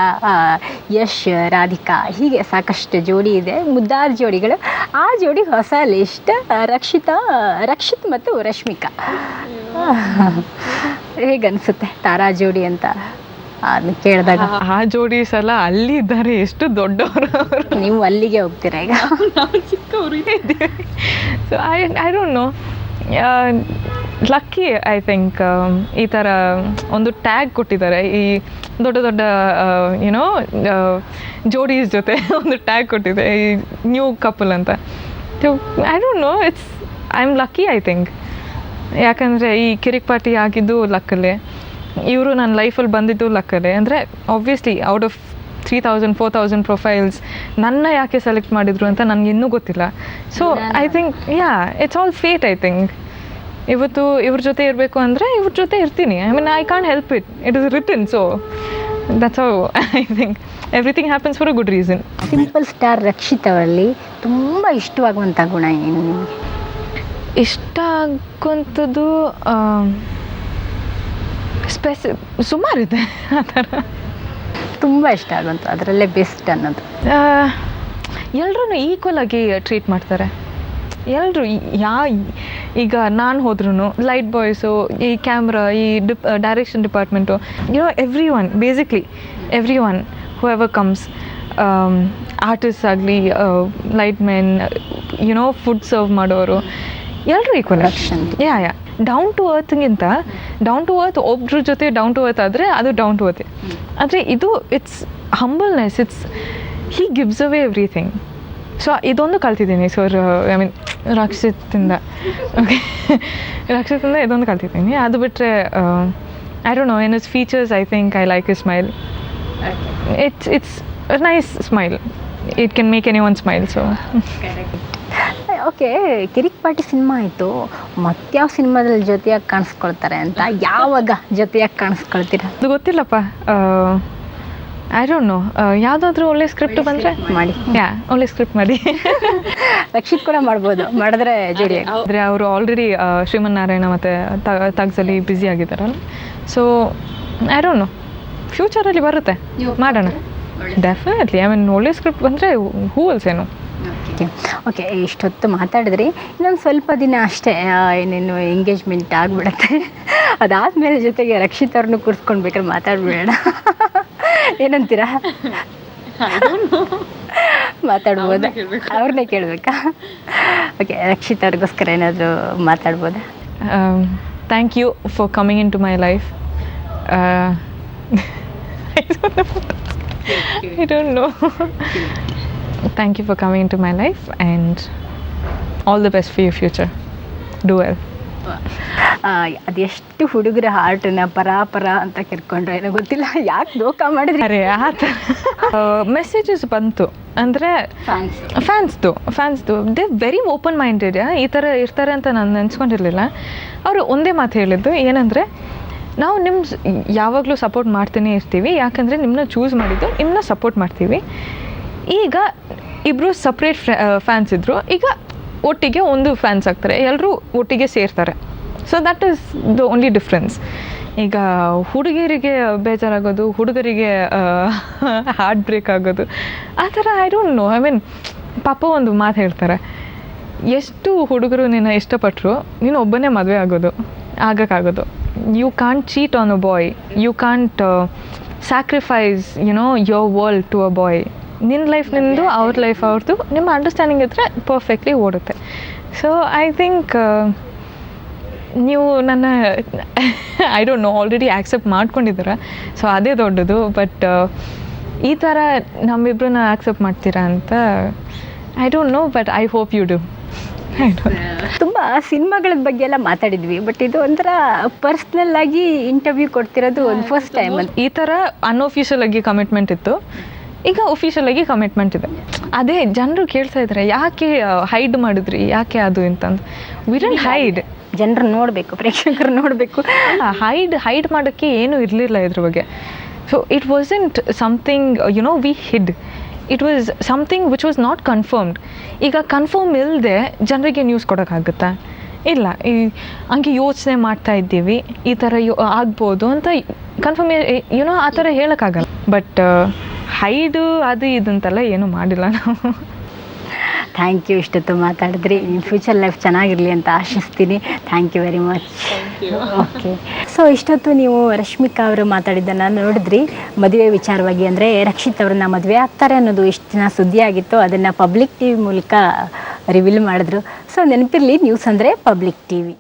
ಯಶ್ ರಾಧಿಕಾ, ಹೀಗೆ ಸಾಕಷ್ಟು ಜೋಡಿ ಇದೆ, ಮುದ್ದಾದ ಜೋಡಿಗಳು. ಆ ಜೋಡಿ ಹೊಸ ಲಿಸ್ಟ್, ರಕ್ಷಿತ್ ಮತ್ತು ರಶ್ಮಿಕಾ. ಹೇಗನ್ಸುತ್ತೆ ತಾರಾ ಜೋಡಿ ಅಂತ ಅದನ್ನ ಕೇಳಿದಾಗ? ಆ ಜೋಡೀಸ್ ಎಲ್ಲ ಅಲ್ಲಿ ಇದ್ದಾರೆ, ಎಷ್ಟು ದೊಡ್ಡವರು ಅವರು. ನೀವು ಅಲ್ಲಿಗೆ ಹೋಗ್ತೀರಾ ಈಗ? ನಾವು ಚಿಕ್ಕವರಿಗೆ ಇದ್ದೀವಿ. So I don't no, lucky I think ಈ ಥರ ಒಂದು ಟ್ಯಾಗ್ ಕೊಟ್ಟಿದ್ದಾರೆ ಈ ದೊಡ್ಡ ದೊಡ್ಡ ಯುನೋ ಜೋಡೀಸ್ ಜೊತೆ ಒಂದು ಟ್ಯಾಗ್ ಕೊಟ್ಟಿದೆ, ಈ ನ್ಯೂ ಕಪಲ್ ಅಂತ. I don't know, I am lucky I think. ಯಾಕಂದರೆ ಈ ಕಿರಿಕ್ ಪಾರ್ಟಿ ಆಗಿದ್ದು ಲಕ್ಕಲ್ಲೇ, ಇವರು ನನ್ನ ಲೈಫಲ್ಲಿ ಬಂದಿದ್ದು ಲಕ್ಕಲ್ಲೇ. ಅಂದರೆ ಆಬ್ವಿಯಸ್ಲಿ ಔಟ್ ಆಫ್ 3,000-4,000 ಪ್ರೊಫೈಲ್ಸ್ ನನ್ನ ಯಾಕೆ ಸೆಲೆಕ್ಟ್ ಮಾಡಿದ್ರು ಅಂತ ನನಗೆ ಇನ್ನೂ ಗೊತ್ತಿಲ್ಲ. So I think it's all fate. I think ಇವತ್ತು ಇವ್ರ ಜೊತೆ ಇರಬೇಕು ಅಂದರೆ ಇವ್ರ ಜೊತೆ ಇರ್ತೀನಿ. I mean I can't help it, it is return. So that's how I think everything happens for a good reason. Simple star Rakshit ಅವರಲ್ಲಿ ತುಂಬ ಇಷ್ಟವಾಗುವಂಥ ಗುಣ ಏನು ನಿಮಗೆ? ಇಷ್ಟ ಆಗುವಂಥದ್ದು ಸುಮಾರಿದೆ. ಆ ಥರ ತುಂಬ ಇಷ್ಟ ಆಗುವಂಥ, ಅದರಲ್ಲೇ ಬೆಸ್ಟ್ ಅನ್ನೋದು, ಎಲ್ಲರೂ ಈಕ್ವಲ್ ಆಗಿ ಟ್ರೀಟ್ ಮಾಡ್ತಾರೆ. ಎಲ್ಲರೂ ಈಗ ನಾನು ಹೋದ್ರೂ ಲೈಟ್ ಬಾಯ್ಸು, ಈ ಕ್ಯಾಮ್ರಾ, ಈ direction department, everyone, basically everyone whoever comes, artist ಆಗಲಿ, ಲೈಟ್ ಮೆನ್, ಫುಡ್ ಸರ್ವ್ ಮಾಡೋರು, ಎಲ್ಲರೂ ಈಕ್ವಲ್. ಡೌನ್ ಟು ಅರ್ತ್ಗಿಂತ ಡೌನ್ ಟು ಅರ್ತ್ ಒಬ್ರ ಜೊತೆ ಡೌನ್ ಟು ಅರ್ತ್ ಆದರೆ ಅದು ಡೌನ್ ಟು ಅರ್ತ್. ಆದರೆ ಇದು it's humbleness, he gives away everything. So ಇದೊಂದು ಕಲ್ತಿದ್ದೀನಿ ಸರ್, ಐ ಮೀನ್ ರಕ್ಷಿತಿಂದ. ಓಕೆ, ರಕ್ಷಿತಿಂದ ಇದೊಂದು ಕಲ್ತಿದ್ದೀನಿ. ಅದು ಬಿಟ್ಟರೆ I don't know, in his features I think I like his smile. it's a nice smile. It can make anyone smile, so okay, Kirik Party cinema ಆಯಿತು, ಮತ್ಯಾವ ಸಿನಿಮಾದಲ್ಲಿ ಜೊತೆಯಾಗಿ ಕಾಣಿಸ್ಕೊಳ್ತಾರೆ ಅಂತ, ಯಾವಾಗ ಜೊತೆಯಾಗಿ ಕಾಣಿಸ್ಕೊಳ್ತೀರಾ? ಅದು ಗೊತ್ತಿಲ್ಲಪ್ಪ. I don't no. ಯಾವುದಾದ್ರೂ ಒಳ್ಳೆ ಸ್ಕ್ರಿಪ್ಟ್ ಬಂದರೆ ಮಾಡಿ. ಒಳ್ಳೆ ಸ್ಕ್ರಿಪ್ಟ್ ಮಾಡಿ. ರಕ್ಷಿತ್ ಕೂಡ ಮಾಡ್ಬೋದು, ಮಾಡಿದ್ರೆ ಜೋಡಿ. ಆದರೆ ಅವರು ಆಲ್ರೆಡಿ ಶ್ರೀಮನ್ನಾರಾಯಣ ಮತ್ತು ತಗ್ಸಲ್ಲಿ ಬ್ಯುಸಿ ಆಗಿದ್ದಾರಲ್ಲ, ಸೊ ಐ ಡೋಂಟ್ ನೋ, ಫ್ಯೂಚರಲ್ಲಿ ಬರುತ್ತೆ, ಮಾಡೋಣ. ಡೆಫಿನೆಟ್ಲಿ. ಐ ಮೀನ್ ಒಳ್ಳೆ ಸ್ಕ್ರಿಪ್ಟ್ ಬಂದರೆ ಹೂ ಅಲ್ಸೇನು. ಓಕೆ, ಇಷ್ಟೊತ್ತು ಮಾತಾಡಿದ್ರಿ. ಇನ್ನೊಂದು ಸ್ವಲ್ಪ ದಿನ ಅಷ್ಟೇ ಇನ್ನೇನು ಎಂಗೇಜ್ಮೆಂಟ್ ಆಗಿಬಿಡತ್ತೆ. ಅದಾದಮೇಲೆ ಜೊತೆಗೆ ರಕ್ಷಿತ್ ಅವ್ರನ್ನೂ ಕೂರಿಸ್ಕೊಂಡು ಬೇಕಾದ್ರೆ ಮಾತಾಡ್ಬಿಡೋಣ, ಏನಂತೀರಾ? ಮಾತಾಡ್ಬೋದಾ? ಅವ್ರನ್ನೇ ಕೇಳಬೇಕಾ? ಓಕೆ, ರಕ್ಷಿತ್ ಅವ್ರಿಗೋಸ್ಕರ ಏನಾದರೂ ಮಾತಾಡ್ಬೋದಾ? Thank you for coming into my life. I don't know. Thank you for coming into my life and all the best for your future. Do well. ಅದೆಷ್ಟು ಹುಡುಗರ ಹಾರ್ಟನ್ನ ಪರ ಅಂತ ಕರ್ಕೊಂಡ್ರೆ ಏನೋ ಗೊತ್ತಿಲ್ಲ, ಯಾಕೆ ದೋಖಾ ಮಾಡಿದ್ರಿ? ಅರೆ ಆ ಥರ ಮೆಸೇಜಸ್ ಬಂತು ಅಂದರೆ ಫ್ಯಾನ್ಸ್ದು ದೇ ವೆರಿ ಓಪನ್ ಮೈಂಡೆಡ್. ಈ ಥರ ಇರ್ತಾರೆ ಅಂತ ನಾನು ನೆನೆಸ್ಕೊಂಡಿರಲಿಲ್ಲ. ಅವರು ಒಂದೇ ಮಾತು ಹೇಳಿದ್ದು ಏನಂದರೆ, ನಾವು ಯಾವಾಗಲೂ ಸಪೋರ್ಟ್ ಮಾಡ್ತಾನೆ ಇರ್ತೀವಿ, ಯಾಕಂದರೆ ನಿಮ್ಮನ್ನ ಚೂಸ್ ಮಾಡಿದ್ದು, ನಿಮ್ಮನ್ನ ಸಪೋರ್ಟ್ ಮಾಡ್ತೀವಿ. ಈಗ ಇಬ್ಬರು ಸಪ್ರೇಟ್ ಫ್ಯಾನ್ಸ್ ಇದ್ದರು, ಈಗ ಒಟ್ಟಿಗೆ ಒಂದು ಫ್ಯಾನ್ಸ್ ಆಗ್ತಾರೆ, ಎಲ್ಲರೂ ಒಟ್ಟಿಗೆ ಸೇರ್ತಾರೆ. So that is the only difference. ಈಗ ಹುಡುಗಿಯರಿಗೆ ಬೇಜಾರಾಗೋದು, ಹುಡುಗರಿಗೆ ಹಾರ್ಟ್ ಬ್ರೇಕ್ ಆಗೋದು, ಆ ಥರ ಐ ಡೋಂಟ್ ನೋ. ಐ ಮೀನ್ ಪಾಪ ಒಂದು ಮಾತು ಹೇಳ್ತಾರೆ, ಎಷ್ಟು ಹುಡುಗರು ನಿನ್ನ ಇಷ್ಟಪಟ್ಟರು, ನೀನು ಒಬ್ಬನೇ ಮದುವೆ ಆಗೋಕ್ಕಾಗೋದು. You can't cheat on a boy, you can't sacrifice your world to a boy. ನಿನ್ನ ಲೈಫ್ ನಿಂದು, ಅವ್ರ ಲೈಫ್ ಅವ್ರದ್ದು, ನಿಮ್ಮ ಅಂಡರ್ಸ್ಟ್ಯಾಂಡಿಂಗ್ ಇದ್ದರೆ ಪರ್ಫೆಕ್ಟ್ಲಿ ಓಡುತ್ತೆ. ಸೊ ಐ ಥಿಂಕ್ ನೀವು ನನ್ನ I don't know, already accept ಮಾಡ್ಕೊಂಡಿದ್ದೀರ, ಸೊ ಅದೇ ದೊಡ್ಡದು. ಬಟ್ ಈ ಥರ ನಮ್ಮಿಬ್ಬರನ್ನ ಆ್ಯಕ್ಸೆಪ್ಟ್ ಮಾಡ್ತೀರಾ ಅಂತ I don't know, but I hope you do. ತುಂಬ ಸಿನಿಮಾಗಳ ಬಗ್ಗೆ ಎಲ್ಲ ಮಾತಾಡಿದ್ವಿ, ಬಟ್ ಇದು ಒಂಥರ ಪರ್ಸ್ನಲ್ ಆಗಿ ಇಂಟರ್ವ್ಯೂ ಕೊಡ್ತಿರೋದು ಒಂದು ಫಸ್ಟ್ ಟೈಮ್ ಅಂತ. ಈ ಥರ ಅನ್ಅಫಿಷಿಯಲ್ ಆಗಿ ಕಮಿಟ್ಮೆಂಟ್ ಇತ್ತು, ಈಗ ಒಫಿಷಿಯಲ್ ಆಗಿ ಕಮಿಟ್ಮೆಂಟ್ ಇದೆ. ಅದೇ ಜನರು ಕೇಳ್ತಾ ಇದ್ದಾರೆ, ಯಾಕೆ ಹೈಡ್ ಮಾಡಿದ್ರಿ, ಯಾಕೆ ಅದು ಅಂತಂದು. We don't hide. ಜನರು ನೋಡಬೇಕು, ಪ್ರೇಕ್ಷಕರು ನೋಡಬೇಕು. ಹೈಡ್ ಮಾಡೋಕ್ಕೆ ಏನೂ ಇರಲಿಲ್ಲ ಇದ್ರ ಬಗ್ಗೆ. So it wasn't something we hid. It was something which was not confirmed. ಈಗ ಕನ್ಫರ್ಮ್ ಇಲ್ಲದೆ ಜನರಿಗೆ ನ್ಯೂಸ್ ಕೊಡೋಕ್ಕಾಗುತ್ತಾ? ಇಲ್ಲ. ಹಂಗೆ ಯೋಚನೆ ಮಾಡ್ತಾ ಇದ್ದೀವಿ, ಈ ಥರ ಆಗ್ಬೋದು ಅಂತ ಕನ್ಫರ್ಮ್ ಆ ಥರ ಹೇಳೋಕ್ಕಾಗಲ್ಲ. ಬಟ್ ಹೈಡು ಅದು ಇದಂತೆಲ್ಲ ಏನೂ ಮಾಡಿಲ್ಲ ನಾವು. ಥ್ಯಾಂಕ್ ಯು, ಇಷ್ಟೊತ್ತು ಮಾತಾಡಿದ್ರಿ. ನಿಮ್ಮ ಫ್ಯೂಚರ್ ಲೈಫ್ ಚೆನ್ನಾಗಿರಲಿ ಅಂತ ಆಶಿಸ್ತೀನಿ. Thank you very much. Okay, so ಇಷ್ಟೊತ್ತು ನೀವು ರಶ್ಮಿಕಾ ಅವರು ಮಾತಾಡಿದ್ದನ್ನು ನೋಡಿದ್ರಿ. ಮದುವೆ ವಿಚಾರವಾಗಿ, ಅಂದರೆ ರಕ್ಷಿತ್ ಅವ್ರನ್ನ ಮದುವೆ ಆಗ್ತಾರೆ ಅನ್ನೋದು ಎಷ್ಟು ದಿನ ಸುದ್ದಿ ಆಗಿತ್ತು, ಅದನ್ನು ಪಬ್ಲಿಕ್ ಟಿವಿ ಮೂಲಕ ರಿವೀಲ್ ಮಾಡಿದ್ರು. ಸೊ ನೆನಪಿರಲಿ, ನ್ಯೂಸ್ ಅಂದರೆ ಪಬ್ಲಿಕ್ ಟಿವಿ.